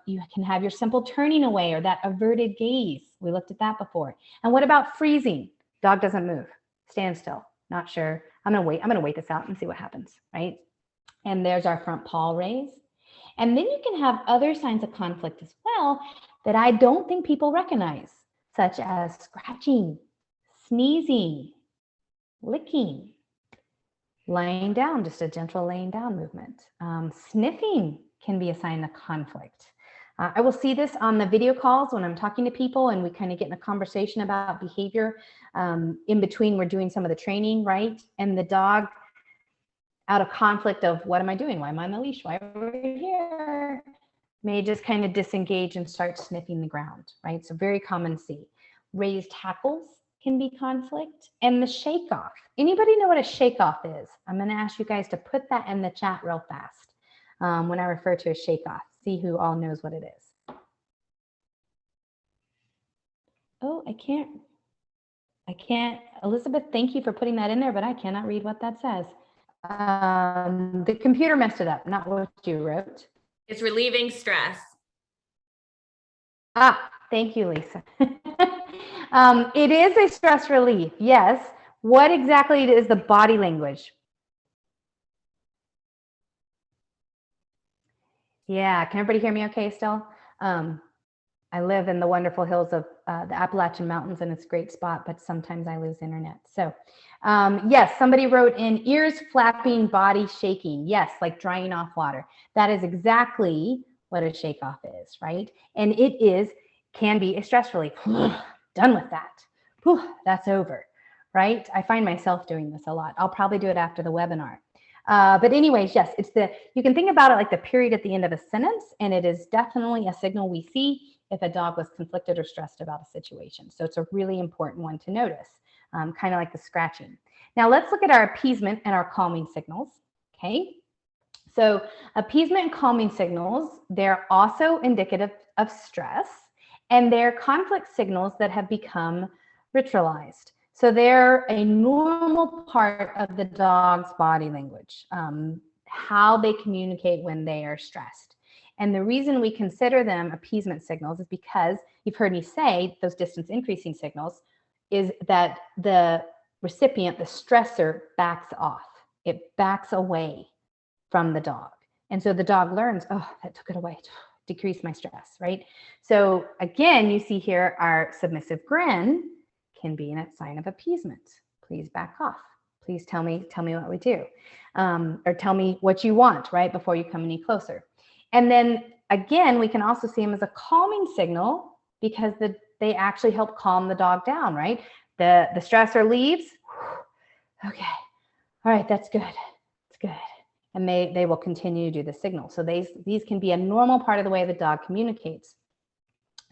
S2: You can have your simple turning away or that averted gaze. We looked at that before. And what about freezing? Dog doesn't move, stand still, not sure. I'm gonna wait this out and see what happens, right? And there's our front paw raise. And then you can have other signs of conflict as well that I don't think people recognize, such as scratching, sneezing, licking, laying down, just a gentle laying down movement. Sniffing can be a sign of conflict. I will see this on the video calls when I'm talking to people and we kind of get in a conversation about behavior. In between, we're doing some of the training, right? And the dog, out of conflict of what am I doing? Why am I on the leash? Why are we here? May just kind of disengage and start sniffing the ground, right? So very common to see. Raised hackles can be conflict. And the shake off. Anybody know what a shake off is? I'm going to ask you guys to put that in the chat real fast when I refer to a shake off. See who all knows what it is. Oh, I can't. Elizabeth, thank you for putting that in there, but I cannot read what that says. The computer messed it up, not what you wrote.
S1: It's relieving stress.
S2: Ah, thank you, Lisa. It is a stress relief, yes. What exactly is the body language? Yeah, can everybody hear me okay still? I live in the wonderful hills of the Appalachian Mountains and it's a great spot, but sometimes I lose internet. So yes, somebody wrote in ears flapping, body shaking. Yes, like drying off water. That is exactly what a shake off is, right? And it can be a stress relief. Done with that. Whew, that's over, right? I find myself doing this a lot. I'll probably do it after the webinar. But anyways, yes, you can think about it like the period at the end of a sentence, and it is definitely a signal we see if a dog was conflicted or stressed about a situation. So it's a really important one to notice, kind of like the scratching. Now let's look at our appeasement and our calming signals, okay? So appeasement and calming signals, they're also indicative of stress, and they're conflict signals that have become ritualized. So they're a normal part of the dog's body language, how they communicate when they are stressed. And the reason we consider them appeasement signals is because you've heard me say those distance increasing signals is that the recipient, the stressor, backs off. It backs away from the dog. And so the dog learns, oh, that took it away, decrease my stress, right? So again, you see here our submissive grin can be a sign of appeasement. Please back off. Please tell me what we do. Or tell me what you want, right, before you come any closer. And then again, we can also see them as a calming signal because they actually help calm the dog down, right? The stressor leaves. Okay, all right, that's good. It's good. And they will continue to do the signal. So these can be a normal part of the way the dog communicates.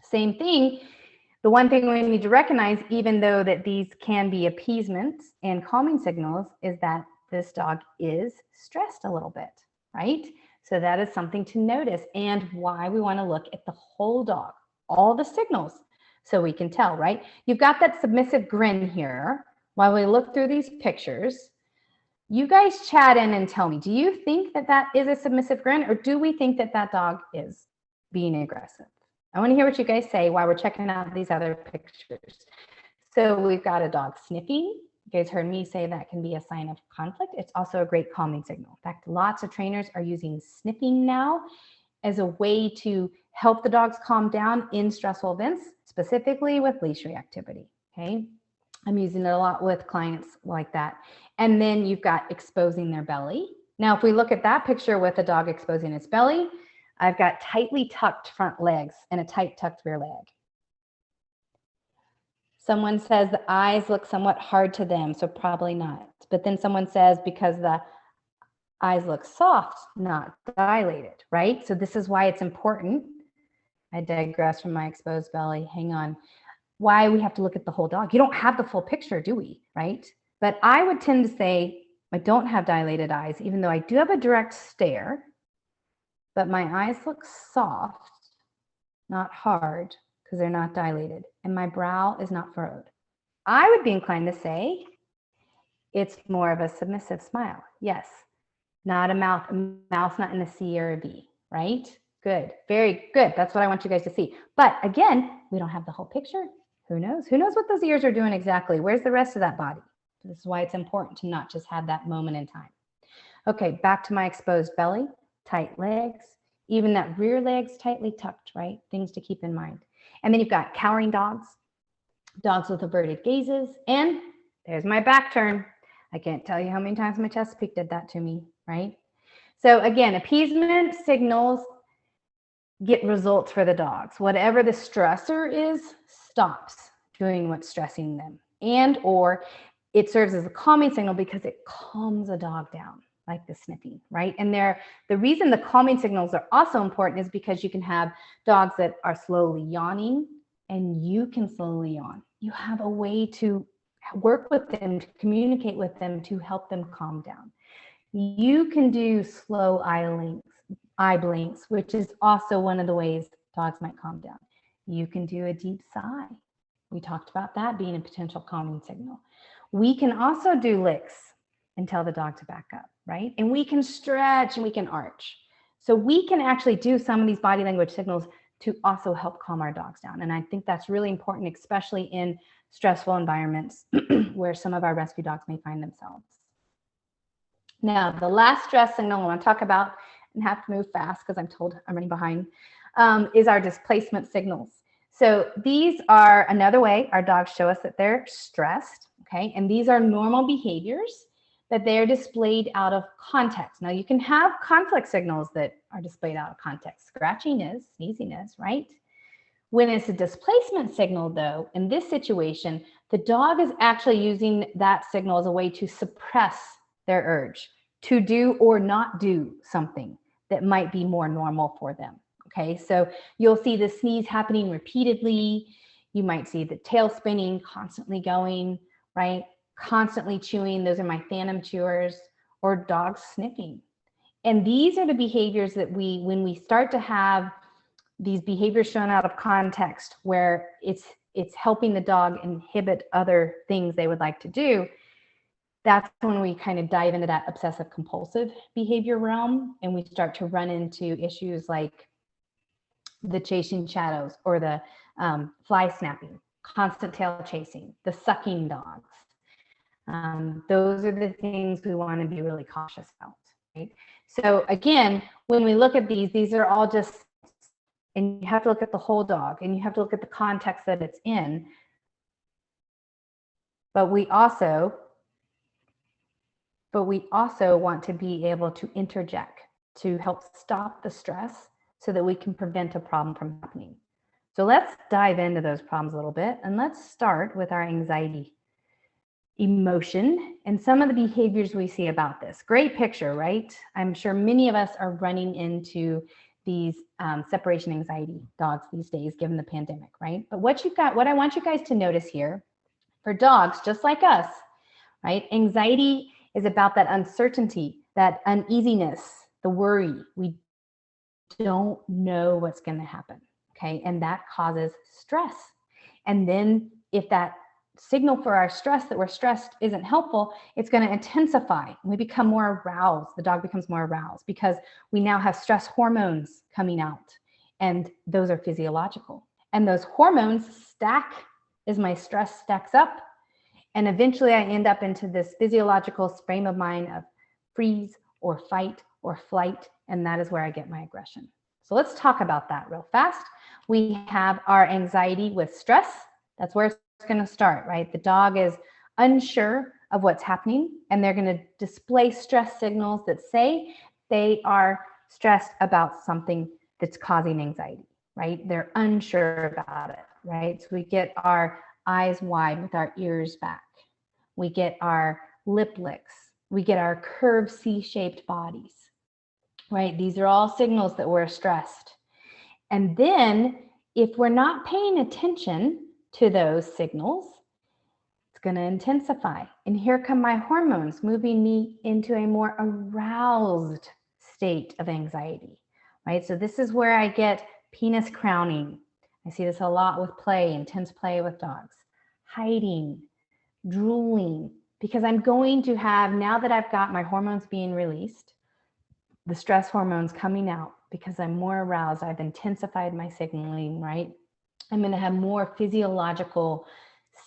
S2: Same thing. The one thing we need to recognize, even though that these can be appeasement and calming signals, is that this dog is stressed a little bit, right? So that is something to notice and why we want to look at the whole dog, all the signals, so we can tell, right? You've got that submissive grin here. While we look through these pictures, you guys chat in and tell me, do you think that that is a submissive grin, or do we think that that dog is being aggressive? I want to hear what you guys say while we're checking out these other pictures. So we've got a dog sniffing. You guys heard me say that can be a sign of conflict. It's also a great calming signal. In fact, lots of trainers are using sniffing now as a way to help the dogs calm down in stressful events, specifically with leash reactivity, okay? I'm using it a lot with clients like that. And then you've got exposing their belly. Now, if we look at that picture with a dog exposing its belly, I've got tightly tucked front legs and a tight tucked rear leg. Someone says the eyes look somewhat hard to them, so probably not. But then someone says because the eyes look soft, not dilated, right? So this is why it's important. I digress from my exposed belly. Hang on. Why we have to look at the whole dog. You don't have the full picture, do we? Right? But I would tend to say I don't have dilated eyes, even though I do have a direct stare, but my eyes look soft, not hard, because they're not dilated, and my brow is not furrowed. I would be inclined to say it's more of a submissive smile. Yes, not a mouth not in a C or a V, right? Good, very good. That's what I want you guys to see. But again, we don't have the whole picture. Who knows? Who knows what those ears are doing exactly? Where's the rest of that body? This is why it's important to not just have that moment in time. Okay, back to my exposed belly, tight legs, even that rear leg's tightly tucked, right? Things to keep in mind. And then you've got cowering dogs, dogs with averted gazes, and there's my back turn. I can't tell you how many times my Chesapeake did that to me, right? So again, appeasement signals get results for the dogs. Whatever the stressor is stops doing what's stressing them, and or it serves as a calming signal because it calms a dog down, like the sniffing, right? And the reason the calming signals are also important is because you can have dogs that are slowly yawning and you can slowly yawn. You have a way to work with them, to communicate with them, to help them calm down. You can do slow eye blinks, which is also one of the ways dogs might calm down. You can do a deep sigh. We talked about that being a potential calming signal. We can also do licks and tell the dog to back up, right? And we can stretch and we can arch. So we can actually do some of these body language signals to also help calm our dogs down. And I think that's really important, especially in stressful environments where some of our rescue dogs may find themselves. Now, the last stress signal I want to talk about, and have to move fast because I'm told I'm running behind, is our displacement signals. So these are another way our dogs show us that they're stressed, okay? And these are normal behaviors that they're displayed out of context. Now, you can have conflict signals that are displayed out of context. Scratching is, sneezing is, right? When it's a displacement signal, though, in this situation, the dog is actually using that signal as a way to suppress their urge to do or not do something that might be more normal for them. Okay, so you'll see the sneeze happening repeatedly. You might see the tail spinning, constantly going, right? Constantly chewing. Those are my phantom chewers, or dogs sniffing. And these are the behaviors that when we start to have these behaviors shown out of context where it's helping the dog inhibit other things they would like to do, that's when we kind of dive into that obsessive compulsive behavior realm, and we start to run into issues like the chasing shadows, or the fly snapping, constant tail chasing, the sucking dogs. Those are the things we want to be really cautious about, right? So again, when we look at these are all just, and you have to look at the whole dog, and you have to look at the context that it's in. But we also want to be able to interject to help stop the stress so that we can prevent a problem from happening. So let's dive into those problems a little bit, and let's start with our anxiety emotion and some of the behaviors we see about this. Great picture, right? I'm sure many of us are running into these separation anxiety dogs these days, given the pandemic, right? But what I want you guys to notice here, for dogs just like us, right? Anxiety is about that uncertainty, that uneasiness, the worry. We don't know what's going to happen, okay? And that causes stress. And then if that signal for our stress that we're stressed isn't helpful, it's going to intensify. We become more aroused. The dog becomes more aroused because we now have stress hormones coming out, and those are physiological. And those hormones stack as my stress stacks up. And eventually I end up into this physiological frame of mind of freeze or fight or flight. And that is where I get my aggression. So let's talk about that real fast. We have our anxiety with stress. That's where it's going to start, right? The dog is unsure of what's happening, and they're going to display stress signals that say they are stressed about something that's causing anxiety, right? They're unsure about it, right? So we get our eyes wide with our ears back. We get our lip licks. We get our curved C-shaped bodies, right? These are all signals that we're stressed. And then if we're not paying attention to those signals, it's going to intensify. And here come my hormones moving me into a more aroused state of anxiety, right? So this is where I get penis crowning. I see this a lot with play, intense play with dogs. Hiding, drooling, because I'm going to have, now that I've got my hormones being released, the stress hormones coming out because I'm more aroused, I've intensified my signaling, right? I'm going to have more physiological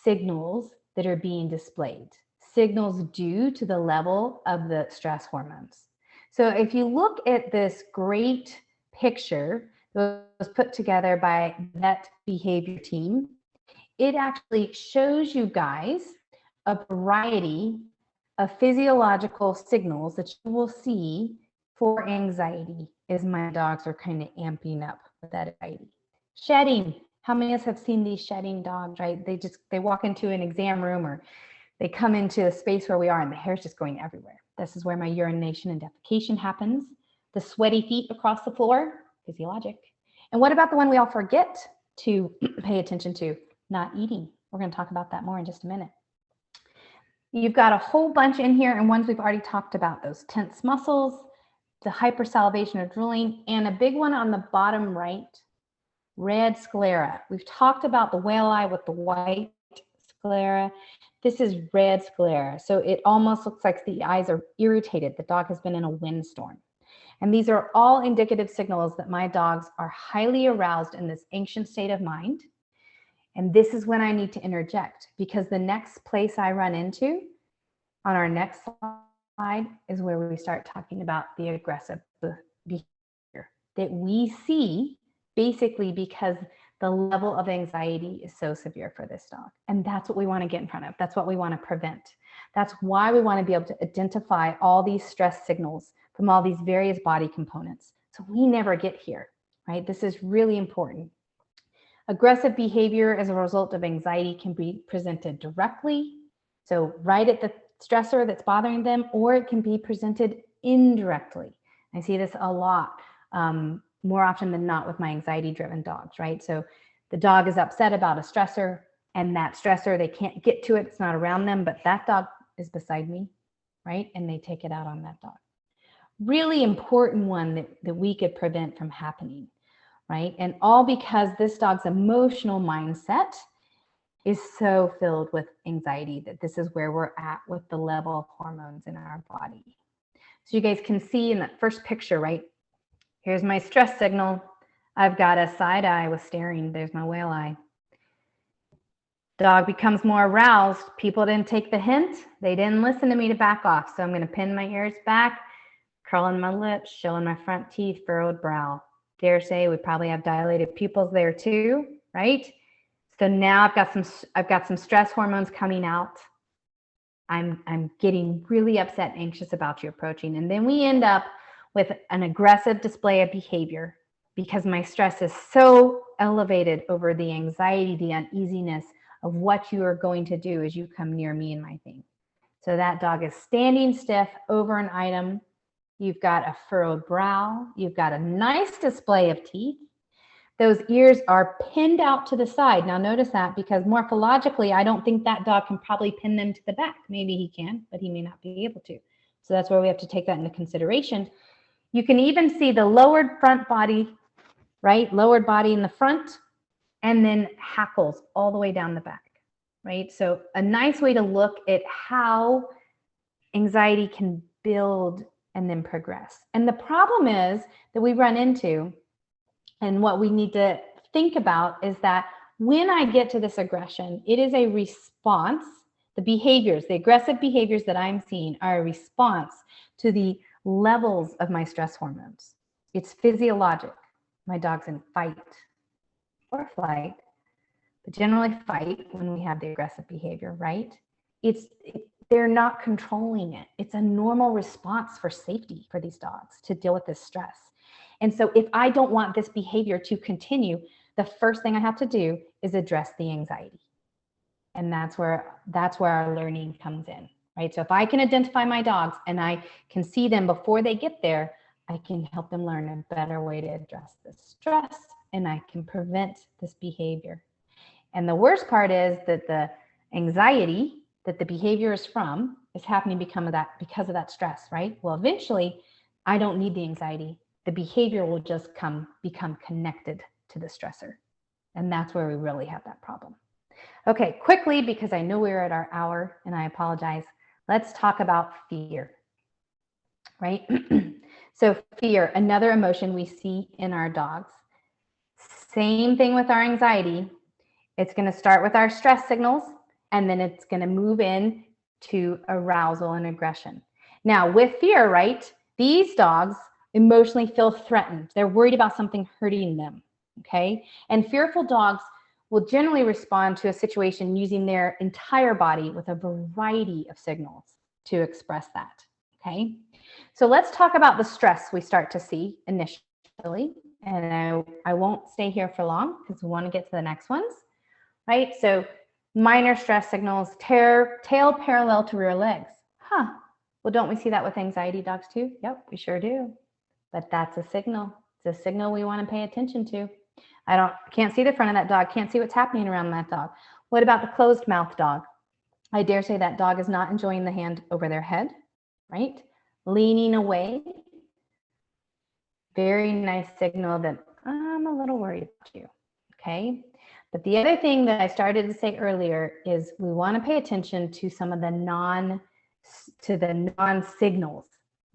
S2: signals that are being displayed, signals due to the level of the stress hormones. So if you look at this great picture that was put together by that behavior team, it actually shows you guys a variety of physiological signals that you will see for anxiety as my dogs are kind of amping up with that anxiety. Shedding. How many of us have seen these shedding dogs, right? They walk into an exam room or they come into a space where we are and the hair's just going everywhere. This is where my urination and defecation happens. The sweaty feet across the floor, physiologic. And what about the one we all forget to pay attention to? Not eating. We're going to talk about that more in just a minute. You've got a whole bunch in here and ones we've already talked about, those tense muscles, the hypersalivation or drooling, and a big one on the bottom right, red sclera. We've talked about the whale eye with the white sclera. This is red sclera. So it almost looks like the eyes are irritated. The dog has been in a windstorm. And these are all indicative signals that my dogs are highly aroused in this anxious state of mind. And this is when I need to interject, because the next place I run into on our next slide is where we start talking about the aggressive behavior that we see basically because the level of anxiety is so severe for this dog. And that's what we want to get in front of. That's what we want to prevent. That's why we want to be able to identify all these stress signals from all these various body components. So we never get here, right? This is really important. Aggressive behavior as a result of anxiety can be presented directly, so right at the stressor that's bothering them, or it can be presented indirectly. I see this a lot, more often than not with my anxiety-driven dogs, right? So the dog is upset about a stressor, and that stressor, they can't get to it, it's not around them, but that dog is beside me, right? And they take it out on that dog. Really important one that we could prevent from happening. Right? And all because this dog's emotional mindset is so filled with anxiety that this is where we're at with the level of hormones in our body. So you guys can see in that first picture, right? Here's my stress signal. I've got a side eye with staring. There's my whale eye. Dog becomes more aroused. People didn't take the hint. They didn't listen to me to back off. So I'm going to pin my ears back, curling my lips, showing my front teeth, furrowed brow. Dare say we probably have dilated pupils there too, right? So now I've got some stress hormones coming out. I'm getting really upset and anxious about you approaching. And then we end up with an aggressive display of behavior because my stress is so elevated over the anxiety, the uneasiness of what you are going to do as you come near me and my thing. So that dog is standing stiff over an item. You've got a furrowed brow. You've got a nice display of teeth. Those ears are pinned out to the side. Now notice that because morphologically, I don't think that dog can probably pin them to the back. Maybe he can, but he may not be able to. So that's where we have to take that into consideration. You can even see the lowered front body, right? Lowered body in the front, and then hackles all the way down the back, right? So a nice way to look at how anxiety can build and then progress. And the problem is that we run into, and what we need to think about is that when I get to this aggression, it is a response. The behaviors, the aggressive behaviors that I'm seeing are a response to the levels of my stress hormones. It's physiologic. My dog's in fight or flight, but generally fight when we have the aggressive behavior, right? They're not controlling it. It's a normal response for safety for these dogs to deal with this stress. And so if I don't want this behavior to continue, the first thing I have to do is address the anxiety. And that's where our learning comes in, right? So if I can identify my dogs and I can see them before they get there, I can help them learn a better way to address the stress, and I can prevent this behavior. And the worst part is that the anxiety that the behavior is from is happening because of that stress, right? Well, eventually, I don't need the anxiety. The behavior will just become connected to the stressor. And that's where we really have that problem. Okay, quickly, because I know we're at our hour and I apologize, let's talk about fear, right? So fear, another emotion we see in our dogs. Same thing with our anxiety. It's going to start with our stress signals, and then it's going to move in to arousal and aggression. Now, with fear, right, these dogs emotionally feel threatened. They're worried about something hurting them, okay? And fearful dogs will generally respond to a situation using their entire body with a variety of signals to express that, okay? So let's talk about the stress we start to see initially. And I won't stay here for long because we want to get to the next ones, right? So minor stress signals, tail parallel to rear legs. Huh. Well, don't we see that with anxiety dogs too? Yep, we sure do. But that's a signal. It's a signal we want to pay attention to. Can't see the front of that dog, can't see what's happening around that dog. What about the closed mouth dog? I dare say that dog is not enjoying the hand over their head, right? Leaning away. Very nice signal that I'm a little worried about you, okay? But the other thing that I started to say earlier is we want to pay attention to some of the non-signals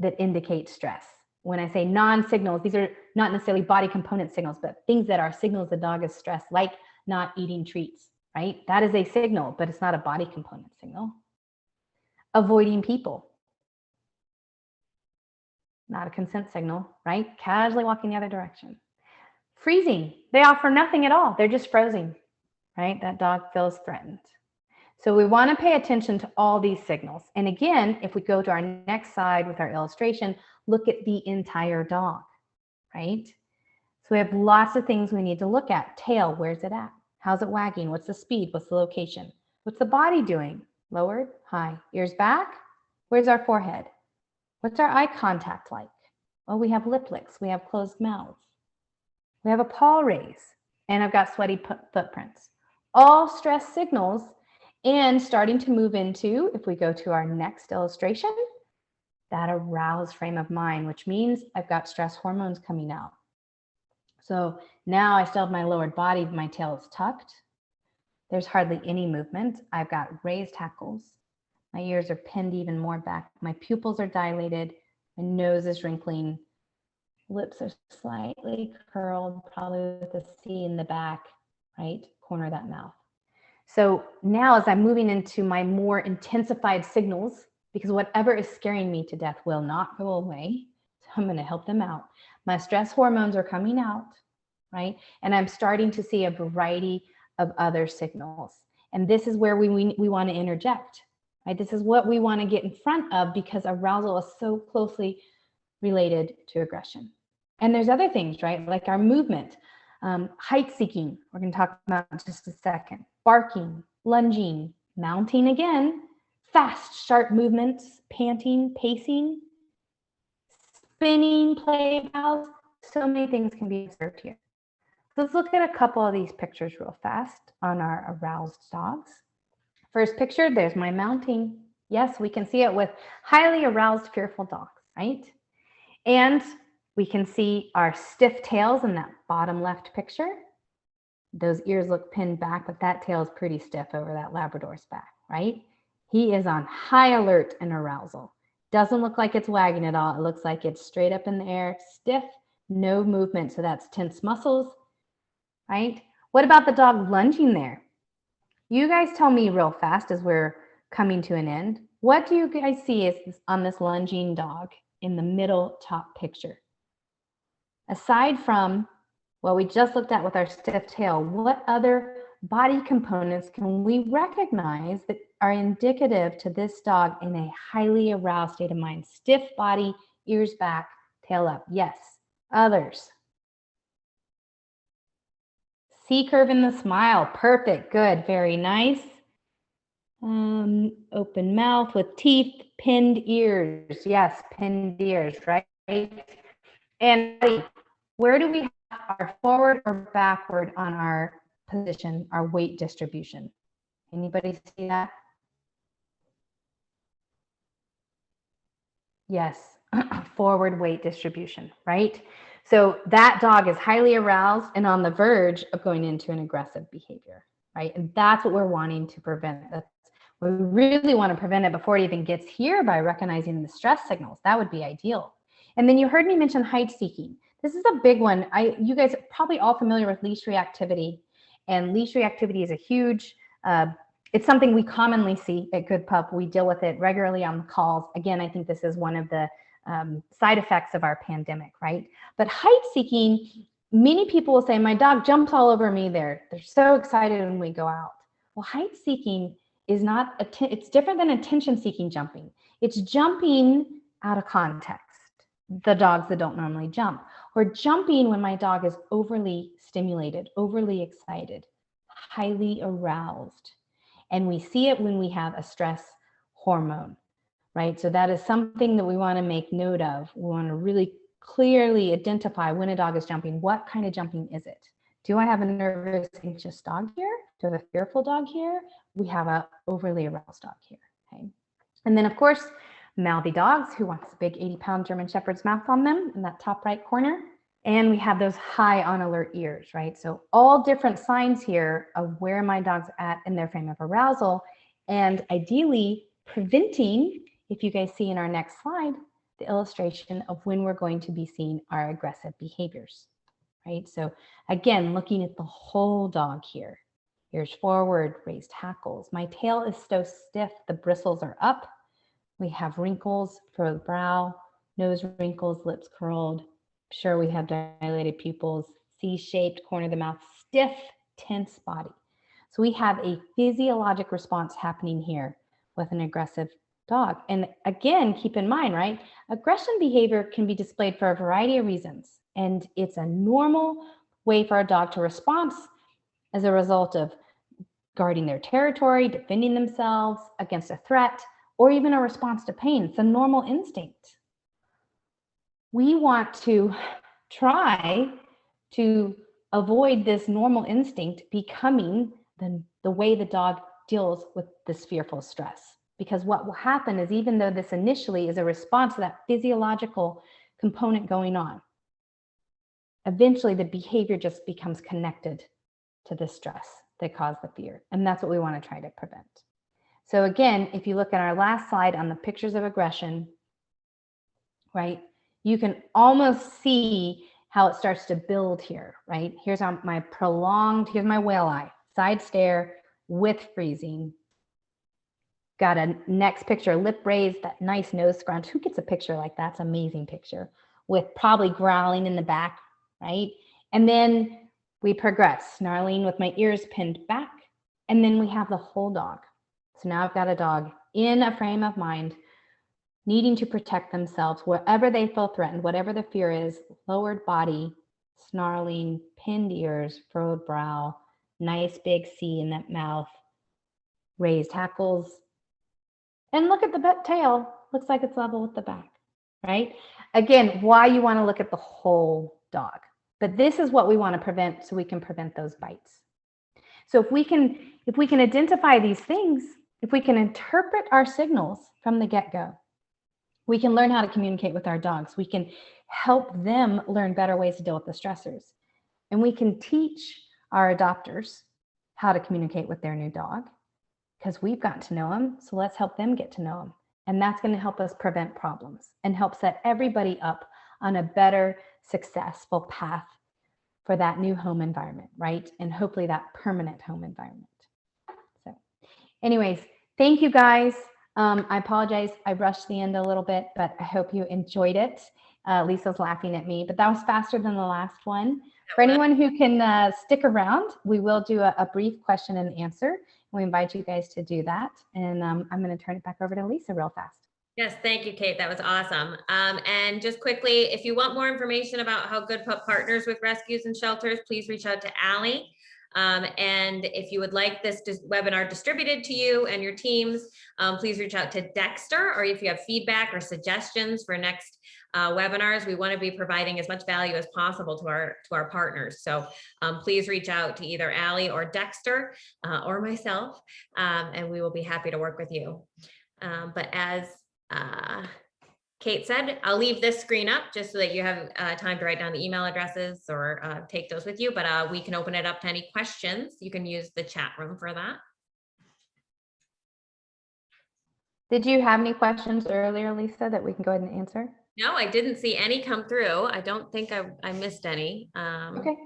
S2: that indicate stress. When I say non-signals, these are not necessarily body component signals, but things that are signals the dog is stressed, like not eating treats, right? That is a signal, but it's not a body component signal. Avoiding people. Not a consent signal, right? Casually walking the other direction. Freezing. They offer nothing at all. They're just frozen, right? That dog feels threatened. So we want to pay attention to all these signals. And again, if we go to our next slide with our illustration, look at the entire dog, right? So we have lots of things we need to look at. Tail, where's it at? How's it wagging? What's the speed? What's the location? What's the body doing? Lowered, high. Ears back? Where's our forehead? What's our eye contact like? Well, we have lip licks. We have closed mouths. We have a paw raise. And I've got sweaty footprints. All stress signals, and starting to move into, if we go to our next illustration, that aroused frame of mind, which means I've got stress hormones coming out. So now I still have my lowered body, my tail is tucked. There's hardly any movement. I've got raised hackles. My ears are pinned even more back. My pupils are dilated. My nose is wrinkling. Lips are slightly curled, probably with a C in the back, right? Corner of that mouth. So now as I'm moving into my more intensified signals, because whatever is scaring me to death will not go away. So I'm going to help them out. My stress hormones are coming out, right? And I'm starting to see a variety of other signals. And this is where we want to interject, right? This is what we want to get in front of, because arousal is so closely related to aggression. And there's other things, right? Like our movement, height seeking, we're going to talk about in just a second, barking, lunging, mounting again, fast, sharp movements, panting, pacing, spinning, play bows. So many things can be observed here. So let's look at a couple of these pictures real fast on our aroused dogs. First picture, there's my mounting. Yes, we can see it with highly aroused, fearful dogs, right? And we can see our stiff tails in that bottom left picture. Those ears look pinned back, but that tail is pretty stiff over that Labrador's back, right? He is on high alert and arousal. Doesn't look like it's wagging at all. It looks like it's straight up in the air, stiff, no movement. So that's tense muscles, right? What about the dog lunging there? You guys tell me real fast as we're coming to an end. What do you guys see on this lunging dog in the middle top picture? Aside from what we just looked at with our stiff tail, what other body components can we recognize that are indicative to this dog in a highly aroused state of mind? Stiff body, ears back, tail up. Yes. Others. C curve in the smile. Perfect. Good. Very nice. Open mouth with teeth, pinned ears. Yes, pinned ears, right? And where do we have our forward or backward on our position, our weight distribution? Anybody see that? Yes, forward weight distribution, right? So that dog is highly aroused and on the verge of going into an aggressive behavior, right? And that's what we're wanting to prevent. We really want to prevent it before it even gets here by recognizing the stress signals. That would be ideal. And then you heard me mention height seeking. This is a big one. You guys are probably all familiar with leash reactivity, and leash reactivity is a huge, it's something we commonly see at Good Pup. We deal with it regularly on the calls. Again, I think this is one of the side effects of our pandemic, right? But height seeking, many people will say, my dog jumps all over me there. They're so excited when we go out. Well, height seeking is not, it's different than attention seeking jumping. It's jumping out of context, the dogs that don't normally jump, or jumping when my dog is overly stimulated, overly excited, highly aroused. And we see it when we have a stress hormone, right? So that is something that we want to make note of. We want to really clearly identify when a dog is jumping. What kind of jumping is it? Do I have a nervous, anxious dog here? Do I have a fearful dog here? We have an overly aroused dog here, okay? And then of course, mouthy dogs. Who wants a big 80-pound German Shepherd's mouth on them in that top right corner? And we have those high on alert ears, right? So all different signs here of where my dog's at in their frame of arousal, and ideally preventing, if you guys see in our next slide, the illustration of when we're going to be seeing our aggressive behaviors, right? So again, looking at the whole dog here. Ears forward, raised hackles. My tail is so stiff, the bristles are up. We have wrinkles for the brow, nose wrinkles, lips curled. Sure, we have dilated pupils, C-shaped corner of the mouth, stiff, tense body. So we have a physiologic response happening here with an aggressive dog. And again, keep in mind, right? Aggression behavior can be displayed for a variety of reasons. And it's a normal way for a dog to respond as a result of guarding their territory, defending themselves against a threat, or even a response to pain. It's a normal instinct. We want to try to avoid this normal instinct becoming the way the dog deals with this fearful stress. Because what will happen is, even though this initially is a response to that physiological component going on, eventually the behavior just becomes connected to the stress that caused the fear. And that's what we want to try to prevent. So again, if you look at our last slide on the pictures of aggression, right, you can almost see how it starts to build here, right? Here's my here's my whale eye, side stare with freezing. Got a next picture, lip raised, that nice nose scrunch. Who gets a picture like that? It's an amazing picture with probably growling in the back, right? And then we progress, snarling with my ears pinned back. And then we have the whole dog. So now I've got a dog in a frame of mind, needing to protect themselves wherever they feel threatened, whatever the fear is, lowered body, snarling, pinned ears, furrowed brow, nice big C in that mouth, raised hackles. And look at the tail, looks like it's level with the back, right? Again, why you want to look at the whole dog. But this is what we want to prevent, so we can prevent those bites. So if we can identify these things, if we can interpret our signals from the get-go, we can learn how to communicate with our dogs. We can help them learn better ways to deal with the stressors. And we can teach our adopters how to communicate with their new dog, because we've gotten to know them. So let's help them get to know them. And that's going to help us prevent problems and help set everybody up on a better, successful path for that new home environment, right? And hopefully that permanent home environment. So anyways, thank you guys. I apologize, I rushed the end a little bit, but I hope you enjoyed it. Lisa's laughing at me, but that was faster than the last one. For anyone who can stick around, we will do a brief question and answer. We invite you guys to do that. And I'm going to turn it back over to Lisa real fast.
S1: Yes, thank you, Kate. That was awesome. And just quickly, if you want more information about how Good Pup partners with rescues and shelters, please reach out to Allie. And if you would like this webinar distributed to you and your teams, please reach out to Dexter, or if you have feedback or suggestions for next webinars, we want to be providing as much value as possible to our partners. So please reach out to either Allie or Dexter or myself, and we will be happy to work with you. But as Kate said, I'll leave this screen up just so that you have time to write down the email addresses or take those with you, but we can open it up to any questions. You can use the chat room for that.
S2: Did you have any questions earlier, Lisa, that we can go ahead and answer?
S1: No, I didn't see any come through. I don't think I missed any.
S2: Okay.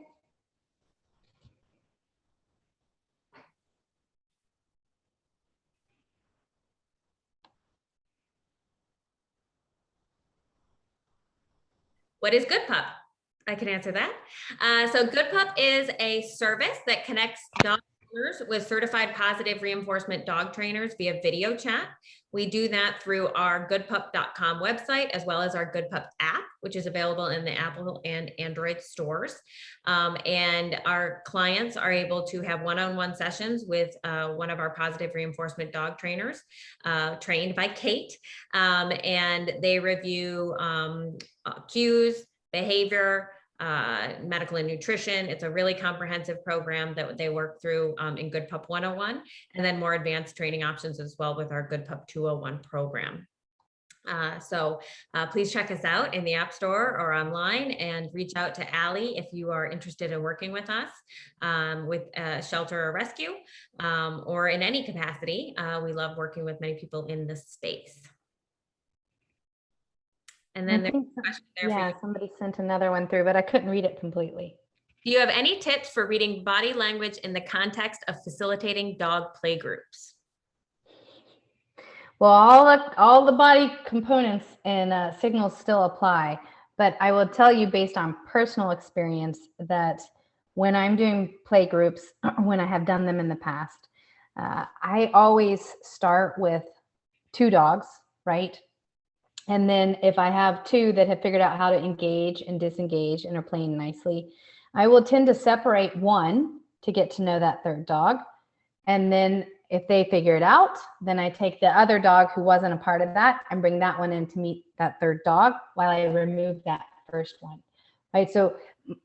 S1: What is Good Pup? I can answer that. So Good Pup is a service that connects dog owners with certified positive reinforcement dog trainers via video chat. We do that through our goodpup.com website, as well as our Good Pup app, which is available in the Apple and Android stores. And our clients are able to have one-on-one sessions with one of our positive reinforcement dog trainers, trained by Kate. And they review cues, behavior, medical and nutrition. It's a really comprehensive program that they work through in Good Pup 101, and then more advanced training options as well with our Good Pup 201 program. So please check us out in the App Store or online, and reach out to Allie if you are interested in working with us with shelter or rescue, or in any capacity. We love working with many people in this space. And then there's a question there for you.
S2: Somebody sent another one through, but I couldn't read it completely.
S1: Do you have any tips for reading body language in the context of facilitating dog play groups?
S2: Well, all the body components and signals still apply, but I will tell you based on personal experience that when I'm doing play groups, when I have done them in the past, I always start with 2 dogs, right? And then if I have 2 that have figured out how to engage and disengage and are playing nicely, I will tend to separate 1 to get to know that 3rd dog. And then if they figure it out, then I take the other dog who wasn't a part of that and bring that one in to meet that 3rd dog while I remove that first one, right? So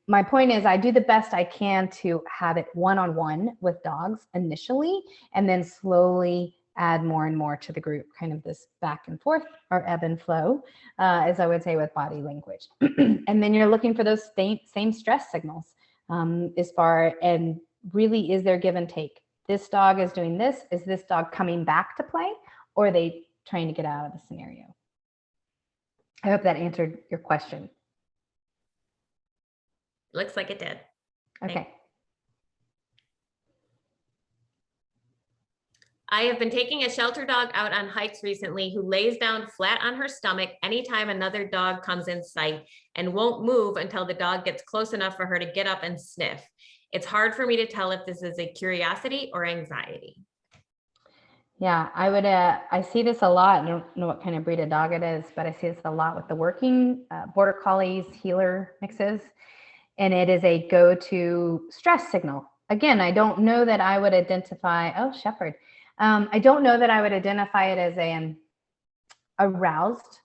S2: my point is I do the best I can to have it one-on-one with dogs initially, and then slowly add more and more to the group, kind of this back and forth or ebb and flow, as I would say with body language. And then you're looking for those same stress signals as far, and really is there give and take? This dog is doing this. Is this dog coming back to play, or are they trying to get out of the scenario? I hope that answered your question.
S1: Looks like it did.
S2: Okay.
S1: I have been taking a shelter dog out on hikes recently who lays down flat on her stomach anytime another dog comes in sight and won't move until the dog gets close enough for her to get up and sniff. It's hard for me to tell if this is a curiosity or anxiety.
S2: Yeah, I see this a lot. I don't know what kind of breed of dog it is, but I see this a lot with the working border collies, healer mixes, and it is a go-to stress signal. Again, I don't know that I would identify, shepherd. I don't know that I would identify it as an aroused,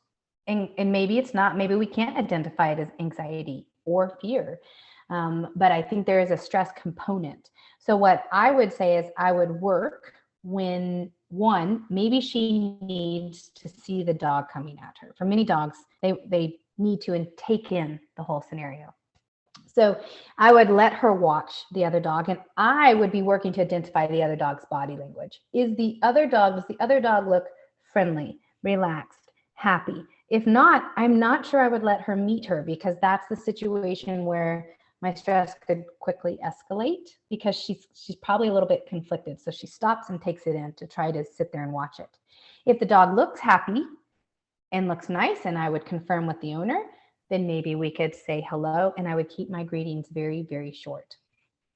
S2: and maybe it's not, maybe we can't identify it as anxiety or fear, but I think there is a stress component. So what I would say is I would work when, one, maybe she needs to see the dog coming at her. For many dogs, they need to take in the whole scenario. So I would let her watch the other dog, and I would be working to identify the other dog's body language. Does the other dog look friendly, relaxed, happy? If not, I'm not sure I would let her meet her, because that's the situation where my stress could quickly escalate, because she's probably a little bit conflicted. So she stops and takes it in to try to sit there and watch it. If the dog looks happy and looks nice, and I would confirm with the owner, then maybe we could say hello, and I would keep my greetings very, very short.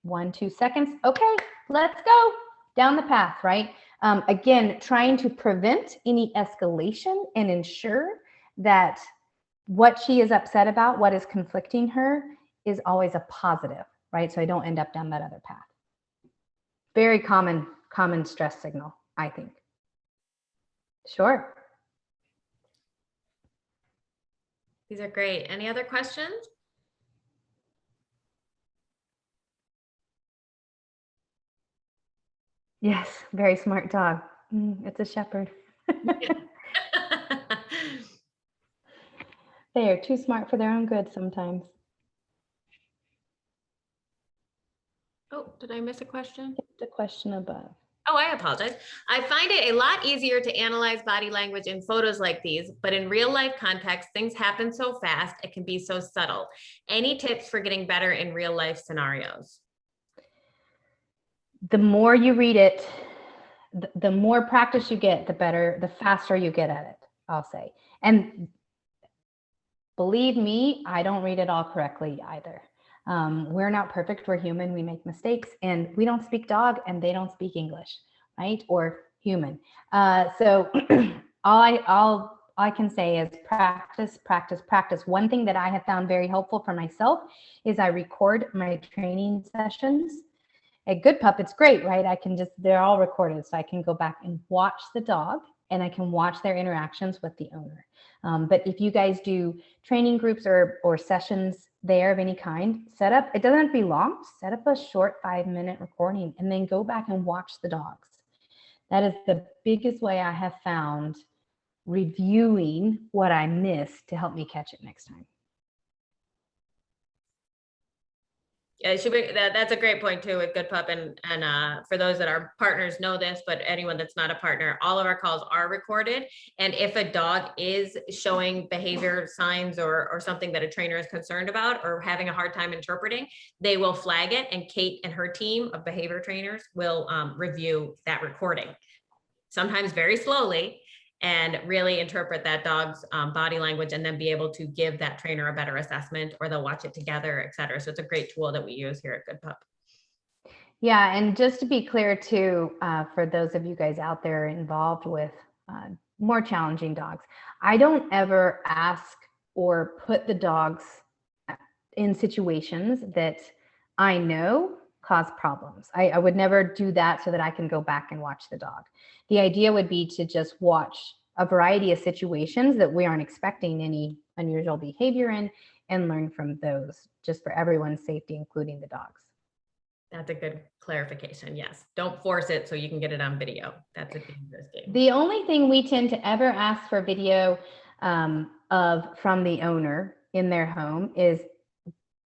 S2: 1-2 seconds. Okay, let's go down the path, right? Again, trying to prevent any escalation and ensure that what she is upset about, what is conflicting her, is always a positive, right? So I don't end up down that other path. very common stress signal, I think. Sure.
S1: These are great. Any other questions?
S2: Yes, very smart dog. It's a shepherd. They are too smart for their own good sometimes.
S1: Oh, did I miss a question?
S2: The question above.
S1: Oh, I apologize. I find it a lot easier to analyze body language in photos like these, but in real life context, things happen so fast, it can be so subtle. Any tips for getting better in real life scenarios?
S2: The more you read it, the more practice you get, the better, the faster you get at it, I'll say. And believe me, I don't read it all correctly either. We're not perfect, we're human, we make mistakes, and we don't speak dog and they don't speak English, right? Or human. So all I can say is practice, practice, practice. One thing that I have found very helpful for myself is I record my training sessions. At Good Pup, it's great, right? They're all recorded, so I can go back and watch the dog and I can watch their interactions with the owner. But if you guys do training groups or sessions there of any kind, it doesn't have to be long, set up a short 5-minute recording and then go back and watch the dogs. That is the biggest way I have found reviewing what I missed to help me catch it next time.
S1: Yeah, it should be, that's a great point too with Good Pup, and for those that are partners know this, but anyone that's not a partner, all of our calls are recorded. And if a dog is showing behavior signs or something that a trainer is concerned about or having a hard time interpreting, they will flag it, and Kate and her team of behavior trainers will review that recording, sometimes very slowly, and really interpret that dog's body language, and then be able to give that trainer a better assessment, or they'll watch it together, et cetera. So it's a great tool that we use here at Good Pup.
S2: Yeah, and just to be clear too, for those of you guys out there involved with more challenging dogs, I don't ever ask or put the dogs in situations that I know cause problems. I would never do that so that I can go back and watch the dog. The idea would be to just watch a variety of situations that we aren't expecting any unusual behavior in and learn from those, just for everyone's safety, including the dogs. That's
S1: a good clarification. Yes. Don't force it so you can get it on video. That's a dangerous game.
S2: The only thing we tend to ever ask for video from the owner in their home is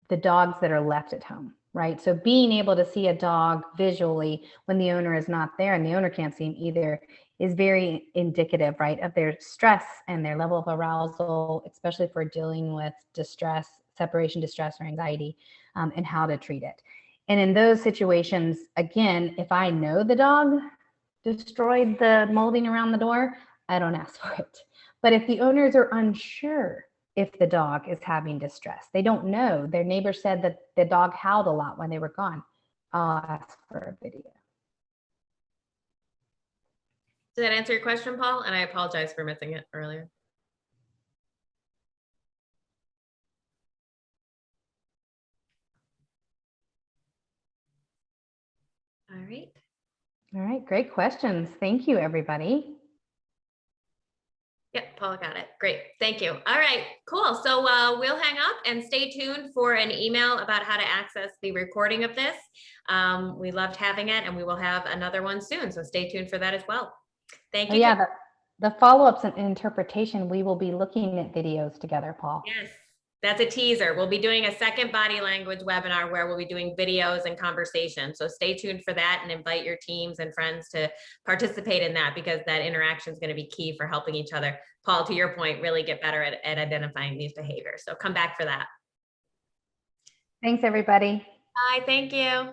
S2: the dogs that are left at home, right? So being able to see a dog visually when the owner is not there and the owner can't see him either is very indicative, right, of their stress and their level of arousal, especially for dealing with distress, separation distress or anxiety, and how to treat it. And in those situations, again, if I know the dog destroyed the molding around the door, I don't ask for it. But if the owners are unsure if the dog is having distress, they don't know, their neighbor said that the dog howled a lot when they were gone, I'll ask for a video.
S1: Does that answer your question, Paul? And I apologize for missing it earlier. All right.
S2: All right, great questions. Thank you, everybody.
S1: Yep, Paula got it. Great. Thank you. All right, cool. So we'll hang up and stay tuned for an email about how to access the recording of this. We loved having it, and we will have another one soon. So stay tuned for that as well. Thank you.
S2: Yeah, the follow-ups and interpretation, we will be looking at videos together, Paul.
S1: Yes, that's a teaser. We'll be doing a second body language webinar where we'll be doing videos and conversations. So stay tuned for that and invite your teams and friends to participate in that, because that interaction is going to be key for helping each other. Paul, to your point, really get better at identifying these behaviors. So come back for that.
S2: Thanks, everybody.
S1: Bye. Thank you.